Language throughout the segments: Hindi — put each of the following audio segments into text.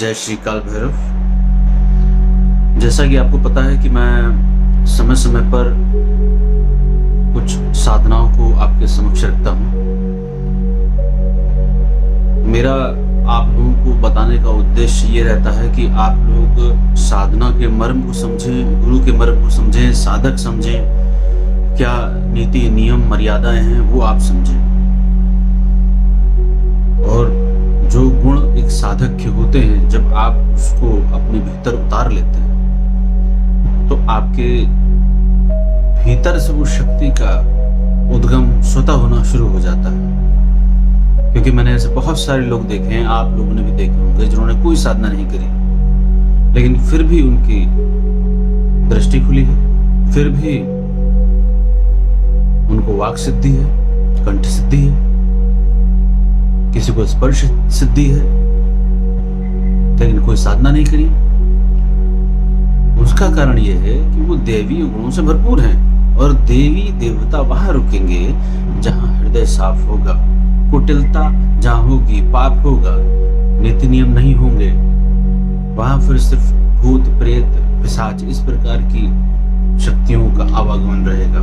जय श्री काल भैरव। जैसा कि आपको पता है कि मैं समय समय पर कुछ साधनाओं को आपके समक्ष रखता हूँ। मेरा आप लोगों को बताने का उद्देश्य ये रहता है कि आप लोग साधना के मर्म को समझें, गुरु के मर्म को समझें, साधक समझें, क्या नीति नियम मर्यादाएं हैं वो आप समझें। और जो गुण एक साधक के होते हैं, जब आप उसको अपने भीतर उतार लेते हैं तो आपके भीतर से वो शक्ति का उद्गम स्वतः होना शुरू हो जाता है। क्योंकि मैंने ऐसे बहुत सारे लोग देखे हैं, आप लोगों ने भी देखे होंगे, जिन्होंने कोई साधना नहीं करी लेकिन फिर भी उनकी दृष्टि खुली है, फिर भी उनको वाक सिद्धि है, कंठ सिद्धि है, किसी को स्पर्श सिद्धि है, लेकिन कोई साधना नहीं करी। उसका कारण यह है कि वो दैवीय गुणों से भरपूर हैं, और देवी देवता वहां रुकेंगे जहां हृदय साफ होगा, कुटिलता जहां होगी, पाप होगा, नीति नियम नहीं होंगे, वहां फिर सिर्फ भूत प्रेत पिशाच इस प्रकार की शक्तियों का आवागमन रहेगा।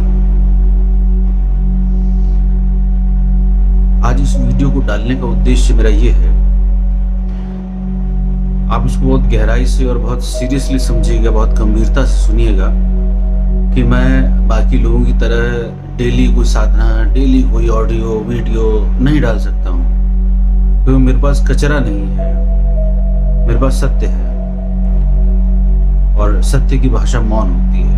आज इस वीडियो को डालने का उद्देश्य मेरा ये है, आप इसको बहुत गहराई से और बहुत सीरियसली समझिएगा, बहुत गंभीरता से सुनिएगा कि मैं बाकी लोगों की तरह डेली कोई साधना, डेली कोई ऑडियो वीडियो नहीं डाल सकता हूँ, क्योंकि मेरे पास कचरा नहीं है, मेरे पास सत्य है, और सत्य की भाषा मौन होती है।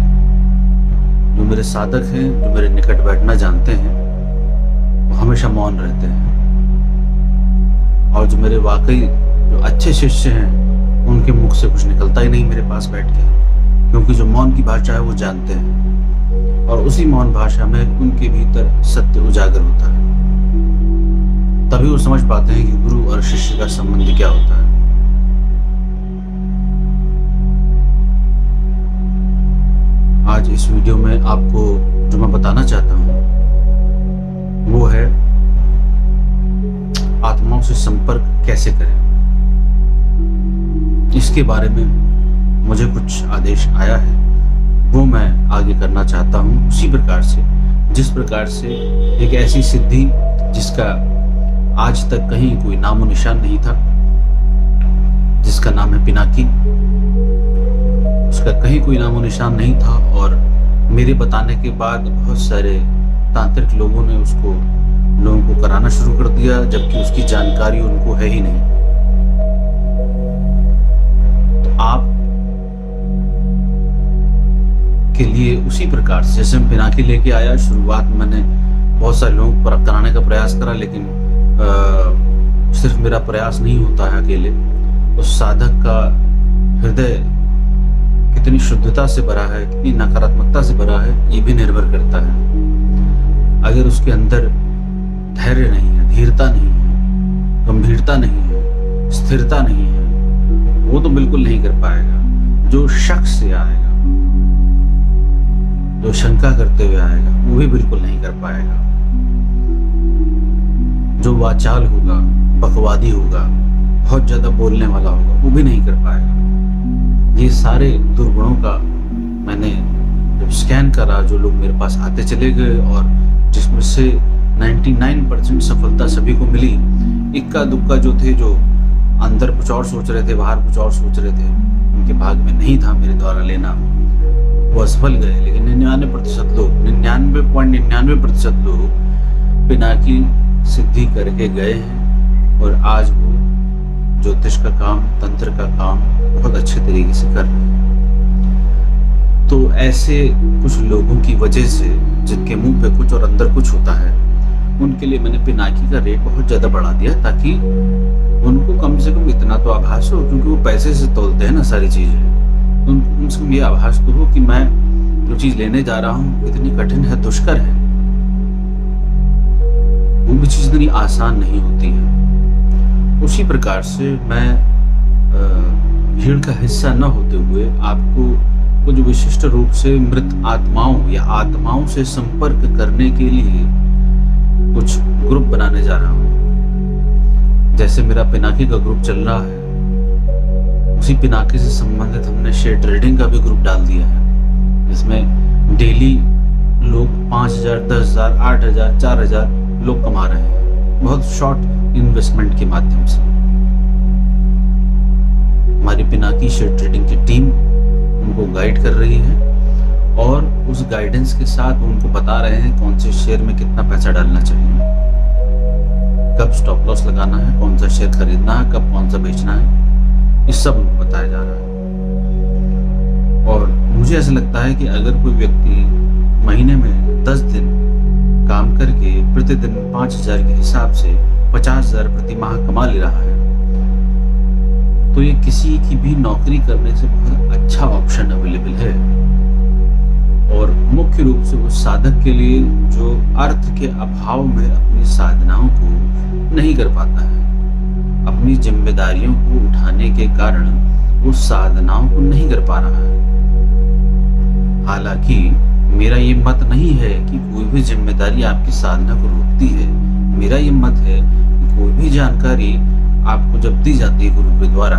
जो मेरे साधक हैं, जो मेरे निकट बैठना जानते हैं, वो हमेशा मौन रहते हैं, और जो मेरे वाकई जो अच्छे शिष्य हैं, उनके मुख से कुछ निकलता ही नहीं मेरे पास बैठ के, क्योंकि जो मौन की भाषा है वो जानते हैं, और उसी मौन भाषा में उनके भीतर सत्य उजागर होता है। तभी वो समझ पाते हैं कि गुरु और शिष्य का संबंध क्या होता है। आज इस वीडियो में आपको जो मैं बताना चाहता हूँ वो है आत्माओं से संपर्क कैसे करें। इसके बारे में मुझे कुछ आदेश आया है, वो मैं आगे करना चाहता हूँ उसी प्रकार से, जिस प्रकार से एक ऐसी सिद्धि जिसका आज तक कहीं कोई नामो निशान नहीं था, जिसका नाम है पिनाकी, उसका कहीं कोई नामो निशान नहीं था, और मेरे बताने के बाद बहुत सारे तांत्रिक लोगों ने उसको लोगों को कराना शुरू कर दिया, जबकि उसकी जानकारी उनको है ही नहीं। तो आप के लिए उसी प्रकार से जैसे मैं पिनाकी लेके आया, शुरुआत में मैंने बहुत सारे लोगों को कराने का प्रयास करा, लेकिन सिर्फ मेरा प्रयास नहीं होता है अकेले, उस साधक का हृदय कितनी शुद्धता से भरा है, कितनी नकारात्मकता से भरा है, ये भी निर्भर करता है। अगर उसके अंदर धैर्य नहीं है, धीरता नहीं है, गंभीरता नहीं है, स्थिरता नहीं है, वो तो बिल्कुल नहीं कर पाएगा। जो शक से आएगा, जो शंका करते हुए आएगा, वो भी बिल्कुल नहीं कर पाएगा। जो वाचाल होगा, बकवादी होगा, बहुत ज्यादा बोलने वाला होगा, वो भी नहीं कर पाएगा। ये सारे दुर्गुणों का मैंने जब स्कैन करा, जो लोग मेरे पास आते चले गए और जिसमें से 99% सफलता सभी को मिली, इक्का दुक्का जो थे, जो अंदर कुछ और सोच रहे थे, बाहर कुछ और सोच रहे थे, उनके भाग में नहीं था मेरे द्वारा लेना, वो असफल गए। लेकिन 99% लोग, 99.99% लोग पिनाकी सिद्धि करके गए हैं, और आज वो ज्योतिष का काम, तंत्र का काम बहुत अच्छे तरीके से कर रहे हैं। तो ऐसे कुछ लोगों की वजह से, जिनके मुंह पे कुछ और अंदर कुछ होता है, उनके लिए मैंने पिनाकी का रेट बहुत ज़्यादा बढ़ा दिया, ताकि उनको कम से कम इतना तो आभास हो, क्योंकि वो पैसे से तोलते हैं ना सारी चीज़ें, उनको कम से कम ये आभास तो हो कि मैं जो चीज़ लेने जा रहा हूँ कितनी कठिन है, दुष्कर है। वो भी चीज़ इतनी आसान नहीं होती है। उसी प्रकार से मैं भीड़ का हिस्सा न होते हुए आपको कुछ विशिष्ट रूप से मृत आत्माओं या आत्माओं से संपर्क करने के लिए कुछ ग्रुप बनाने जा रहा हूँ। जैसे मेरा पिनाकी का ग्रुप चल रहा है, उसी पिनाके से संबंधित हमने शेयर ट्रेडिंग का भी ग्रुप डाल दिया है, जिसमें डेली लोग 5,000, 10,000, 8,000, 4,000 लोग कमा रहे हैं, बहुत शॉर्ट इन्वेस्टमेंट के माध्यम से। हमारी पिनाकी शेयर ट्रेडिंग की टीम उनको गाइड कर रही है और उस गाइडेंस के साथ उनको बता रहे हैं कौन से शेयर में कितना पैसा डालना चाहिए, कब स्टॉप लॉस लगाना है, कौन सा शेयर खरीदना है, कब कौन सा बेचना है, इस सब उनको बताया जा रहा है। और मुझे ऐसा लगता है कि अगर कोई व्यक्ति महीने में 10 दिन काम करके प्रतिदिन 5,000 के हिसाब से 50,000 प्रति माह कमा ले रहा है, तो ये किसी की भी नौकरी करने से बहुत अच्छा ऑप्शन अवेलेबल है। और मुख्य रूप से उस साधक के लिए जो अर्थ के अभाव में अपनी साधनाओं को नहीं कर पाता है, अपनी जिम्मेदारियों को उठाने के कारण उस साधनाओं को नहीं कर पा रहा है। हालांकि मेरा ये मत नहीं है कि कोई भी जिम्मेदारी आपकी साधना को रोकती है। मेरा ये मत है कि कोई भी जानकारी आपको जब दी जाती है गुरु के द्वारा,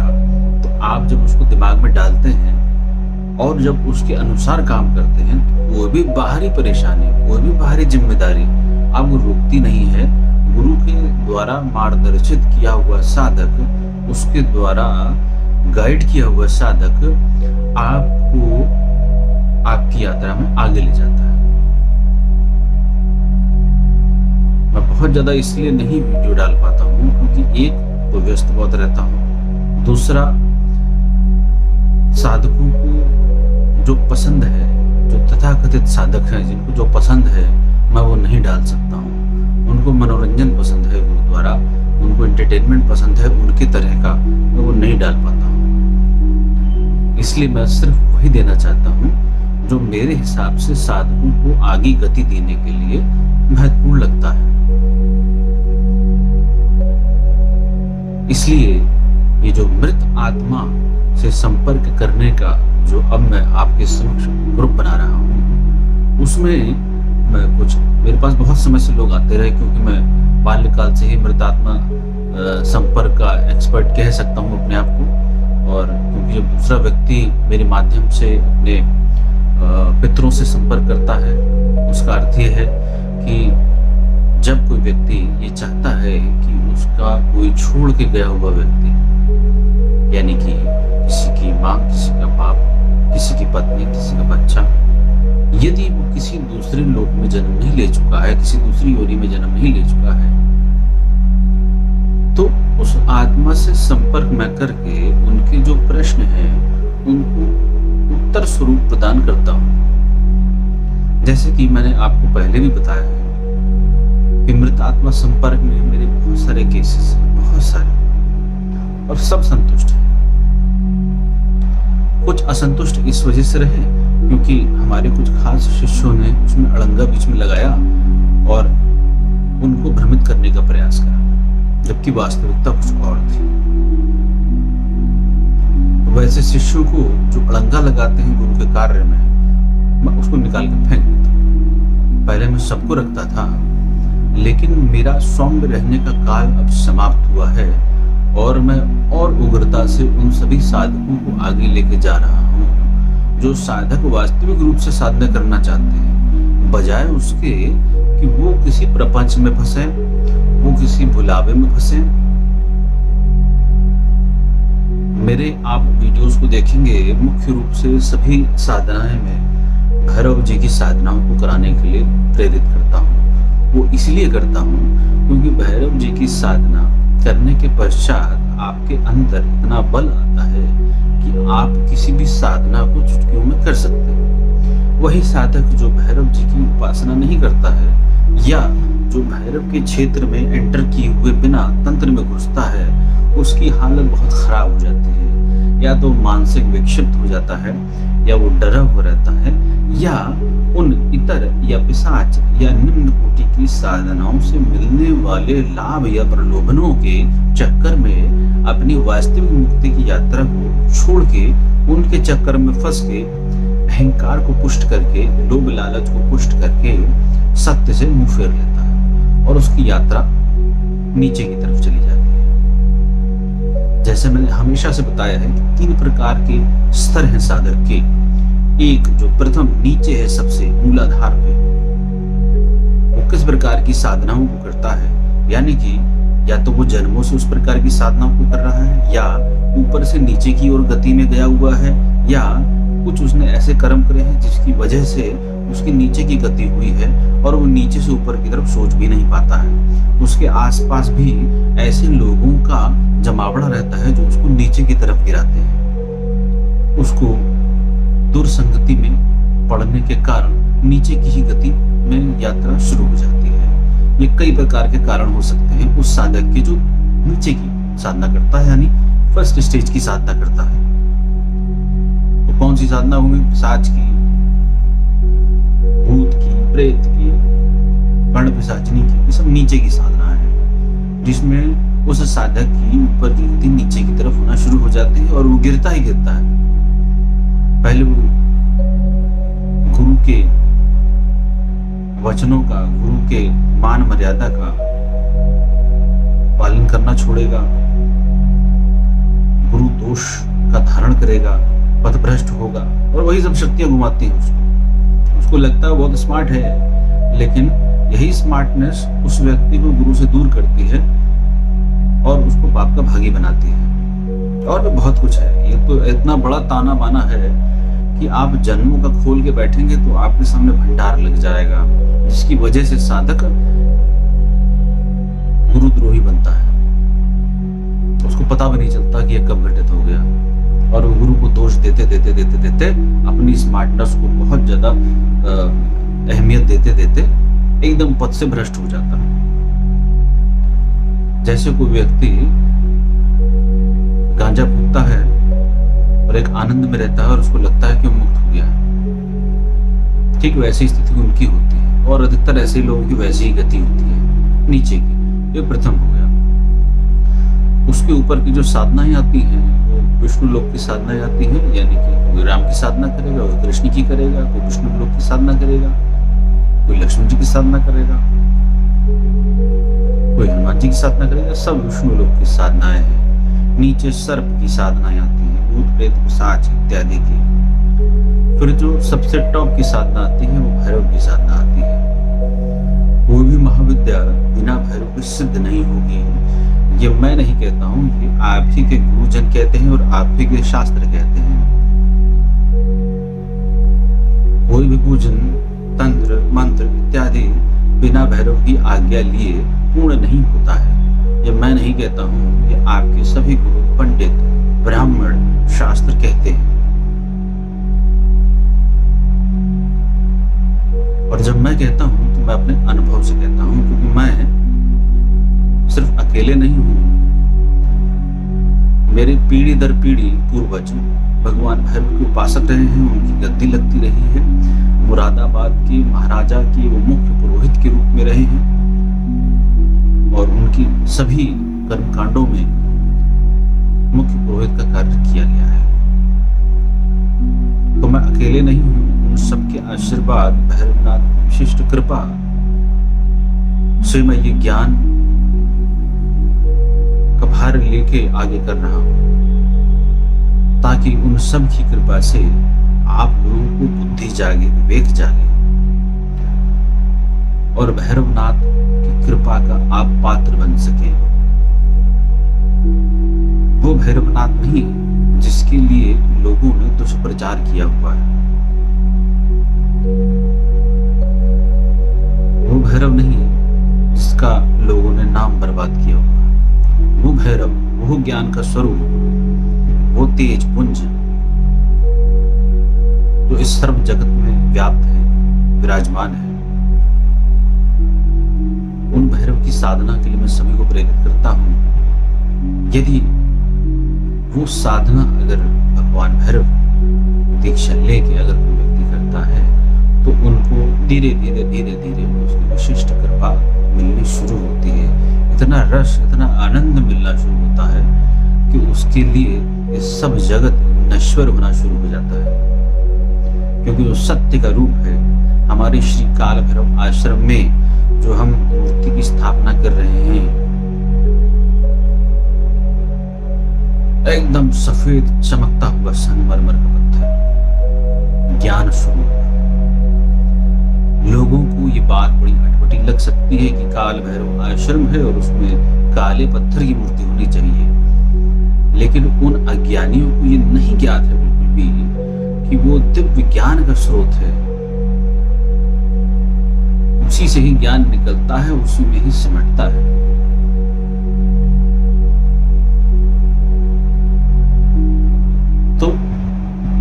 तो आप जब उसको दिमाग में डालते हैं और जब उसके अनुसार काम करते हैं, तो कोई भी बाहरी परेशानी, कोई भी बाहरी जिम्मेदारी आपको रोकती नहीं है। गुरु के द्वारा मार्गदर्शित किया हुआ साधक, उसके द्वारा गाइड किया हुआ साधक आपको आपकी यात्रा में आगे ले जाता है। मैं बहुत ज्यादा इसलिए नहीं वीडियो डाल पाता हूँ क्योंकि एक तो व्यस्त बहुत रहता हूँ, दूसरा साधकों को जो पसंद है, जो तथाकथित साधक हैं जिनको जो पसंद है, मैं वो नहीं डाल सकता हूँ। उनको मनोरंजन पसंद है गुरु द्वारा, उनको एंटरटेनमेंट पसंद है उनकी तरह का, मैं वो नहीं डाल पाता हूँ। इसलिए मैं सिर्फ वही देना चाहता हूँ जो मेरे हिसाब से साधकों को आगे गति देने के लिए महत्वपूर्ण लगता है। इसलिए ये जो मृत आत्मा से संपर्क करने का जो अब मैं आपके समक्ष ग्रुप बना रहा हूँ, उसमें मैं कुछ, मेरे पास बहुत समय से लोग आते रहे क्योंकि मैं बाल्यकाल से ही मृत आत्मा संपर्क का एक्सपर्ट कह सकता हूँ अपने आप को। और क्योंकि जब दूसरा व्यक्ति मेरे माध्यम से अपने पितरों से संपर्क करता है, उसका अर्थ ये है कि जब कोई व्यक्ति ये चाहता है कि उसका कोई छोड़ के गया हुआ व्यक्ति, यानी कि किसी की माँ, किसी का बाप, किसी की पत्नी, किसी का बच्चा, यदि वो किसी दूसरे लोक में जन्म नहीं ले चुका है, किसी दूसरी योनि में जन्म नहीं ले चुका है, तो उस आत्मा से संपर्क में करके उनके जो प्रश्न हैं उनको उत्तर स्वरूप प्रदान करता हूं। जैसे कि मैंने आपको पहले भी बताया है कि मृत आत्मा संपर्क में मेरे बहुत सारे केसेस हैं, बहुत सारे, और सब संतुष्ट हैं। कुछ असंतुष्ट इस वजह से रहे क्योंकि हमारे कुछ खास शिष्यों ने उसमें अड़ंगा बीच में लगाया और उनको भ्रमित करने का प्रयास करा, जबकि वास्तविकता कुछ और थी। तो वैसे शिष्यों को जो अड़ंगा लगाते हैं गुरु के कार्य में, मैं उसको निकाल के फेंक देता हूं। पहले मैं सबको रखता था, लेकिन मेरा सौम्य रहने का काल अब समाप्त हुआ है और मैं और उग्रता से उन सभी साधकों को आगे लेके जा रहा हूँ जो साधक वास्तविक रूप से साधना करना चाहते हैं, बजाय उसके कि वो किसी प्रपंच में फंसे, वो किसी भुलावे में फंसे। मेरे आप वीडियोस को देखेंगे, मुख्य रूप से सभी साधनाएं में भैरव जी की साधनाओं को कराने के लिए प्रेरित करता हूँ। वो इसलिए करता हूँ क्योंकि भैरव जी की साधना करने के पश्चात आपके अंदर इतना बल आता है कि आप किसी भी साधना को चुटकियों में कर सकते हैं। वही साधक जो भैरव जी की उपासना नहीं करता है या जो भैरव के क्षेत्र में एंटर किए हुए बिना तंत्र में घुसता है, उसकी हालत बहुत खराब हो जाती है। या तो मानसिक विक्षिप्त हो जाता है, या वो डरा हुआ रहता है, या उन इतर या पिशाच या निम्न कोटि की साधनाओं से मिलने वाले लाभ या प्रलोभनों के चक्कर में अपनी वास्तविक मुक्ति की यात्रा को छोड़ के उनके चक्कर में फंस के अहंकार को पुष्ट करके, लोभ लालच को पुष्ट करके सत्य से मुंह फेर लेता है और उसकी यात्रा नीचे की तरफ चली जाती है। जैसे मैंने हमेशा से बताया है कि 3 प्रकार के स्तर हैं साधक के। एक जो प्रथम नीचे है सबसे मूलाधार पे, वो किस प्रकार की साधनाओं को करता है, यानी कि या तो वो जन्मों से उस प्रकार की साधनाओं को कर रहा है, या ऊपर से नीचे की ओर गति में गया हुआ है, या कुछ उसने ऐसे कर्म करे हैं जिसकी वजह से उसकी नीचे की गति हुई है और वो नीचे से ऊपर की तरफ सोच भी नहीं पाता है। उसके आसपास भी ऐसे लोगों का जमावड़ा रहता है जो उसको नीचे की तरफ गिराते हैं। उसको दुर्संगति में पड़ने के कारण नीचे की ही गति में यात्रा शुरू हो जाती है। ये कई प्रकार के कारण हो सकते हैं उस साधक के जो नीचे की साधना करता है, यानी फर्स्ट स्टेज की साधना करता है। तो कौन सी साधना होगी? पिशाच की, भूत की, प्रेत की, गण पिशाचनी की, ये सब नीचे की साधना है, जिसमें उस साधक की ऊपर की गति नीचे की तरफ होना शुरू हो जाती है और वो गिरता ही गिरता है। पहले वो गुरु के वचनों का, गुरु के मान मर्यादा का पालन करना छोड़ेगा, गुरु दोष का धारण करेगा, पथभ्रष्ट होगा और वही सब शक्तियां घुमाती हैं उसको लगता है बहुत स्मार्ट है, लेकिन यही स्मार्टनेस उस व्यक्ति को गुरु से दूर करती है और उसको पाप का भागी बनाती है। और भी बहुत कुछ है। ये तो इतना बड़ा ताना बाना है कि आप जन्मों का खोल के बैठेंगे तो आपके सामने भंडार लग जाएगा, जिसकी वजह से साधक गुरुद्रोही बनता है। उसको पता भी नहीं चलता कि यह कब घटित हो गया, और वो गुरु को दोष देते देते देते देते अपनी स्मार्टनेस को बहुत ज्यादा अहमियत देते देते एकदम पथ से भ्रष्ट हो जाता है। जैसे कोई व्यक्ति गांजा फूकता है और एक आनंद में रहता है और उसको लगता है कि वो मुक्त हो गया है, ठीक वैसी स्थिति उनकी होती है। और अधिकतर ऐसे लोगों की वैसी ही गति होती है नीचे की। ये प्रथम हो गया। उसके ऊपर की जो साधनाएं आती हैं वो विष्णु लोक की साधनाएं आती हैं, यानी कि कोई राम की साधना करेगा, कोई कृष्ण की करेगा, कोई विष्णु लोक की साधना करेगा, कोई लक्ष्मण जी की साधना करेगा, कोई हनुमान जी की साधना करेगा। सब विष्णु लोक की साधनाएं हैं। नीचे सर्प की साधनाएं आती हैं, भूत प्रेत पिशाच इत्यादि की। फिर जो सबसे टॉप की साधना आती है वो भैरव की साधना आती है। कोई भी महाविद्या बिना भैरव के सिद्ध नहीं होगी। ये मैं नहीं कहता हूँ, ये आप ही के गुरुजन कहते हैं और आप ही के शास्त्र कहते हैं। कोई भी पूजन, तंत्र, मंत्र इत्यादि बिना भैरव की आज्ञा लिए पूर्ण नहीं होता है। ये मैं नहीं कहता हूँ, ये आपके सभी गुरु, पंडित, ब्राह्मण, शास्त्र कहते हैं। और जब मैं कहता हूँ तो मैं अपने अनुभव से कहता हूँ, क्योंकि मैं सिर्फ अकेले नहीं हूं। मेरे पीढ़ी दर पीढ़ी पूर्वज भगवान भैरव के उपासक रहे हैं, उनकी गद्दी लगती रही है। मुरादाबाद के महाराजा की वो मुख्य पुरोहित के रूप में रहे हैं और उनकी सभी कर्मकांडों में मुख्य पुरोहित का कार्य किया गया है। तो मैं अकेले नहीं हूं, उन सबके आशीर्वाद, भैरवनाथ की विशिष्ट कृपा से मैं ये ज्ञान का भार लेके आगे कर रहा हूं, ताकि उन सब की कृपा से आप लोगों को बुद्धि जागे, विवेक जागे और भैरवनाथ की कृपा का आप पात्र बन सके। वो भैरवनाथ नहीं जिसके लिए लोगों ने दुष्प्रचार किया हुआ है, वो भैरव नहीं जिसका लोगों ने नाम बर्बाद किया हुआ है। वो भैरव, वो ज्ञान का स्वरूप, वो तेज पुंज जो इस सर्व जगत में व्याप्त है, विराजमान है। उन भैरव की साधना के लिए मैं सभी को प्रेरित करता हूं। यदि वो साधना अगर भगवान भैरव दीक्षा लेके अगर कोई व्यक्ति करता है तो उनको धीरे धीरे धीरे धीरे उसकी विशिष्ट कृपा मिलनी शुरू होती है। इतना रस, इतना आनंद मिलना शुरू होता है कि उसके लिए ये सब जगत नश्वर होना शुरू हो जाता है, क्योंकि वो सत्य का रूप है। हमारे श्री काल भैरव आश्रम में जो हम मूर्ति की स्थापना कर रहे हैं, एकदम सफेद चमकता हुआ संगमरमर का पत्थर, ज्ञान स्वरूप। लोगों को ये बात बड़ी अटपटी लग सकती है कि काल भैरव आश्रम है और उसमें काले पत्थर की मूर्ति होनी चाहिए, लेकिन उन अज्ञानियों को ये नहीं ज्ञात है बिल्कुल भी कि वो दिव्य ज्ञान का स्रोत है। उसी से ही ज्ञान निकलता है, उसी में ही सिमटता है। तो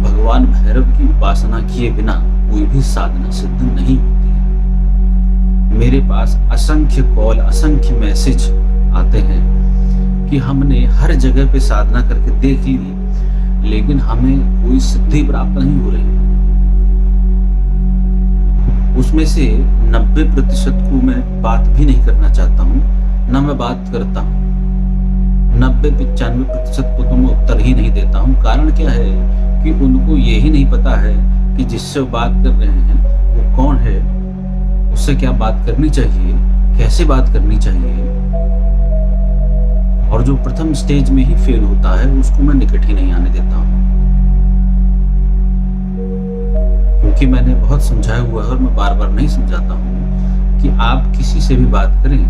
भगवान भैरव की उपासना किए बिना कोई भी साधना सिद्ध नहीं होती है। मेरे पास असंख्य कॉल, असंख्य मैसेज आते हैं कि हमने हर जगह पे साधना करके देख ली, लेकिन हमें कोई सिद्धि प्राप्त नहीं हो रही। उसमें से 90% को मैं बात भी नहीं करना चाहता हूँ, ना मैं बात करता हूँ। 90-95% को तो मैं उत्तर ही नहीं देता हूँ। कारण क्या है कि उनको यही नहीं पता है कि जिससे वो बात कर रहे हैं वो कौन है, उससे क्या बात करनी चाहिए, कैसे बात करनी चाहिए। और जो प्रथम स्टेज में ही फेल होता है उसको मैं निकट ही नहीं आने देता हूँ, क्योंकि मैंने बहुत समझाया हुआ है और मैं बार बार नहीं समझाता हूँ कि आप किसी से भी बात करें,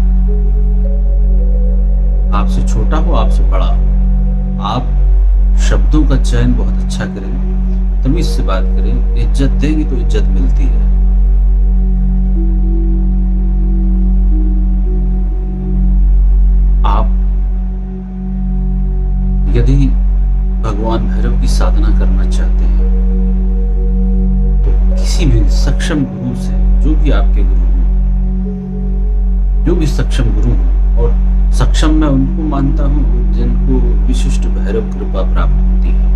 आपसे छोटा हो आपसे बड़ा हो, आप शब्दों का चयन बहुत अच्छा करें, तमीज से बात करें। इज्जत देंगे तो इज्जत मिलती है। आप यदि भगवान भैरव की साधना करना चाहते हैं तो किसी भी सक्षम गुरु से, जो भी आपके गुरु हो, जो भी सक्षम गुरु हो, और सक्षम मैं उनको मानता हूँ जिनको विशिष्ट भैरव कृपा प्राप्त होती है,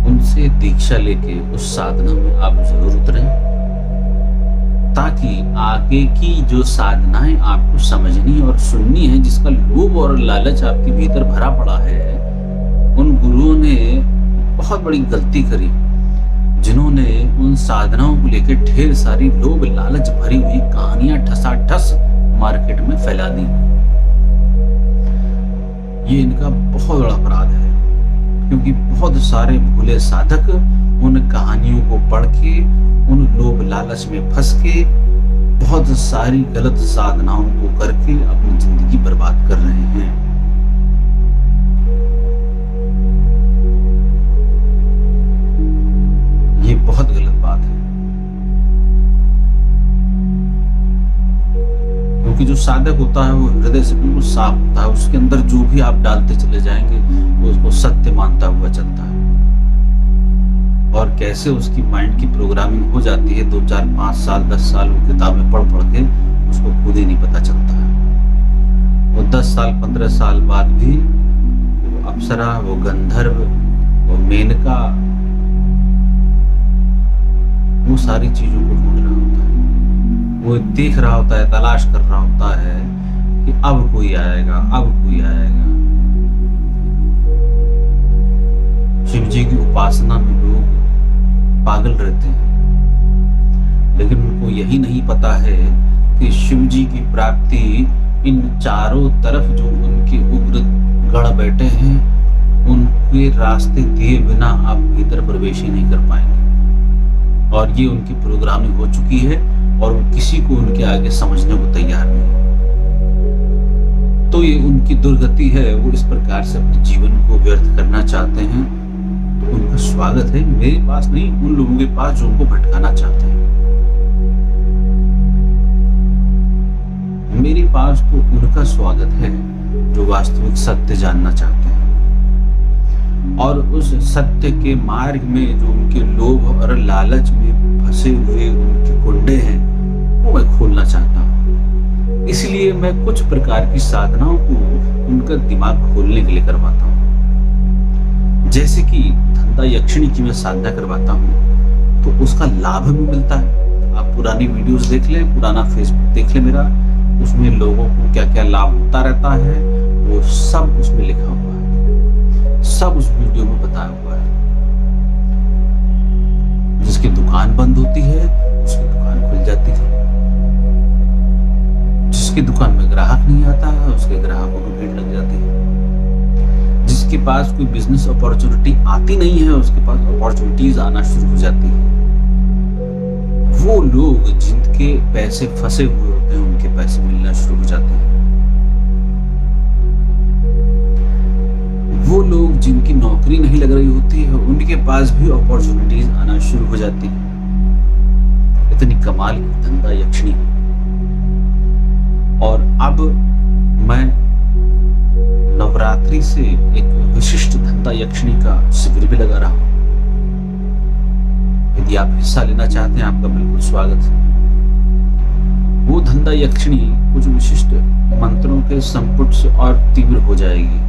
उनसे दीक्षा लेके उस साधना में आप जरूर उतरें, ताकि आगे की जो साधनाएं आपको समझनी और सुननी है, जिसका लोभ और लालच आपके भीतर भरा पड़ा है, उन गुरुओं ने बहुत बड़ी गलती करी जिन्होंने उन साधनाओं को लेकर ढेर सारी लोभ लालच भरी हुई कहानियां ठसाठस मार्केट में फैला दी। ये इनका बहुत बड़ा अपराध है, क्योंकि बहुत सारे भोले साधक उन कहानियों को पढ़ के, उन लोभ लालच में फंस के, बहुत सारी गलत साधनाओं को करके अपनी जिंदगी बर्बाद कर रहे हैं। ये बहुत गलत बात है, क्योंकि जो साधक होता है वो हृदय से बिल्कुल साफ होता है। उसके अंदर जो भी आप डालते चले जाएंगे वो उसको सत्य मानता हुआ चलता है, और कैसे उसकी माइंड की प्रोग्रामिंग हो जाती है 2, 4, 5 साल 10 साल वो किताबें पढ़ के उसको खुद ही नहीं पता चलता है। वो 10 साल 15 साल बाद भी वो अप्सरा, वो गंधर्व, वो मेनका, वो सारी चीजों को ढूंढ रहा होता है। वो देख रहा होता है, तलाश कर रहा होता है कि अब कोई आएगा, अब कोई आएगा। शिव जी की उपासना में लोग पागल रहते हैं, लेकिन उनको यही नहीं पता है कि शिव जी की प्राप्ति इन चारों तरफ जो उनके उग्र गढ़ बैठे हैं, उनके रास्ते दिए बिना आप भीतर प्रवेश ही नहीं कर पाएंगे। और ये उनकी प्रोग्रामिंग हो चुकी है, और वो किसी को उनके आगे समझने को तैयार नहीं। तो ये उनकी दुर्गति है। वो इस प्रकार से अपने जीवन को व्यर्थ करना चाहते हैं, तो उनका स्वागत है मेरे पास नहीं, उन लोगों के पास जो उनको भटकाना चाहते हैं। मेरे पास तो उनका स्वागत है जो वास्तविक सत्य जानना चाहते हैं, और उस सत्य के मार्ग में जो उनके लोभ और लालच में फंसे हुए उनके कुंडे हैं वो मैं खोलना चाहता हूँ। इसलिए मैं कुछ प्रकार की साधनाओं को उनका दिमाग खोलने के लिए करवाता हूँ। जैसे कि धंधा यक्षिणी की मैं साधना करवाता हूँ, तो उसका लाभ भी मिलता है। आप पुरानी वीडियोस देख लें, पुराना फेसबुक देख लें मेरा, उसमें लोगों को क्या क्या लाभ होता रहता है वो सब उसमें लिखा हुआ है, सब उस वीडियो में बताया हुआ है। जिसकी दुकान बंद होती है उसकी दुकान खुल जाती है, जिसकी दुकान में ग्राहक नहीं आता है उसके ग्राहकों की भीड़ लग जाती है। जिसके पास कोई बिजनेस अपॉर्चुनिटी आती नहीं है, उसके पास अपॉर्चुनिटीज आना शुरू हो जाती है। वो लोग जिनके पैसे फंसे हुए होते हैं, उनके पैसे मिलना शुरू हो जाते हैं। वो लोग जिनकी नौकरी नहीं लग रही होती है, उनके पास भी अपॉर्चुनिटीज आना शुरू हो जाती है। इतनी कमाल की धंधा यक्षिणी। और अब मैं नवरात्रि से एक विशिष्ट धंधा यक्षिणी का शिविर भी लगा रहा हूं। यदि आप हिस्सा लेना चाहते हैं, आपका बिल्कुल स्वागत है। वो धंधा यक्षिणी कुछ विशिष्ट मंत्रों के संपुट से और तीव्र हो जाएगी,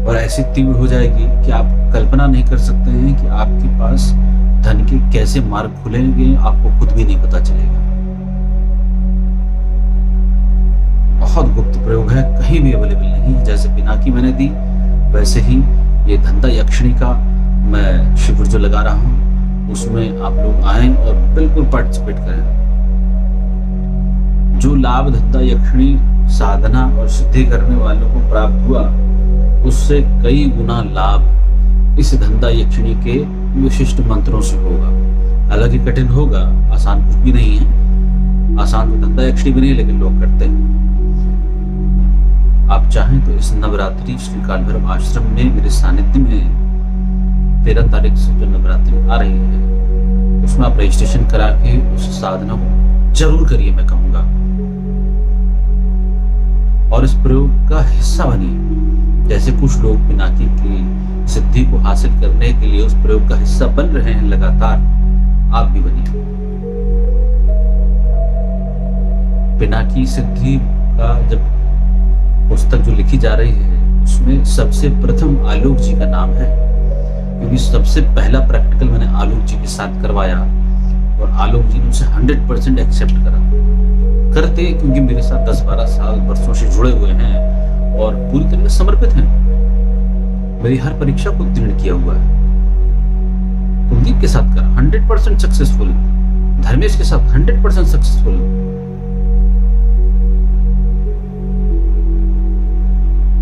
और ऐसी तीव्र हो जाएगी कि आप कल्पना नहीं कर सकते हैं कि आपके पास धन के कैसे मार्ग खुलेंगे, आपको खुद भी नहीं पता चलेगा। बहुत गुप्त प्रयोग है, कहीं भी अवेलेबल नहीं है। जैसे पिनाकी मैंने दी, वैसे ही ये धंधा यक्षिणी का मैं शिविर जो लगा रहा हूं, उसमें आप लोग आएं और बिल्कुल पार्टिसिपेट करें। जो लाभ धंधा यक्षिणी साधना और सिद्धि करने वालों को प्राप्त हुआ, उससे कई गुना लाभ इस धंधा यक्षिणी के विशिष्ट मंत्रों से होगा। हालांकि कठिन होगा, आसान कुछ भी नहीं है। आसान तो धंधा यक्षिणी भी नहीं, लेकिन लोग करते हैं। आप चाहें तो इस नवरात्रि श्री काल भैरव आश्रम में मेरे सानिध्य में 13 तारीख से जो नवरात्रि आ रही है, उसमें आप रजिस्ट्रेशन करा के उस साधना को जरूर करिए, मैं कहूंगा। और इस प्रयोग का हिस्सा बनिए। जैसे कुछ लोग पिनाकी की सिद्धि को हासिल करने के लिए उस प्रयोग का हिस्सा बन रहे हैं लगातार, आप भी बनिए। पिनाकी सिद्धि का जब पुस्तक जो लिखी जा रही है, उसमें सबसे प्रथम आलोक जी का नाम है, क्योंकि सबसे पहला प्रैक्टिकल मैंने आलोक जी के साथ करवाया और आलोक जी ने उसे 100% एक्सेप्ट करते, क्योंकि मेरे साथ 10-12 साल वर्षों से जुड़े हुए हैं और पूरी तरह से समर्पित हैं। मेरी हर परीक्षा को उत्तीर्ण किया हुआ है। कुलदीप के साथ करा 100% सक्सेसफुल, धर्मेश के साथ 100% सक्सेसफुल,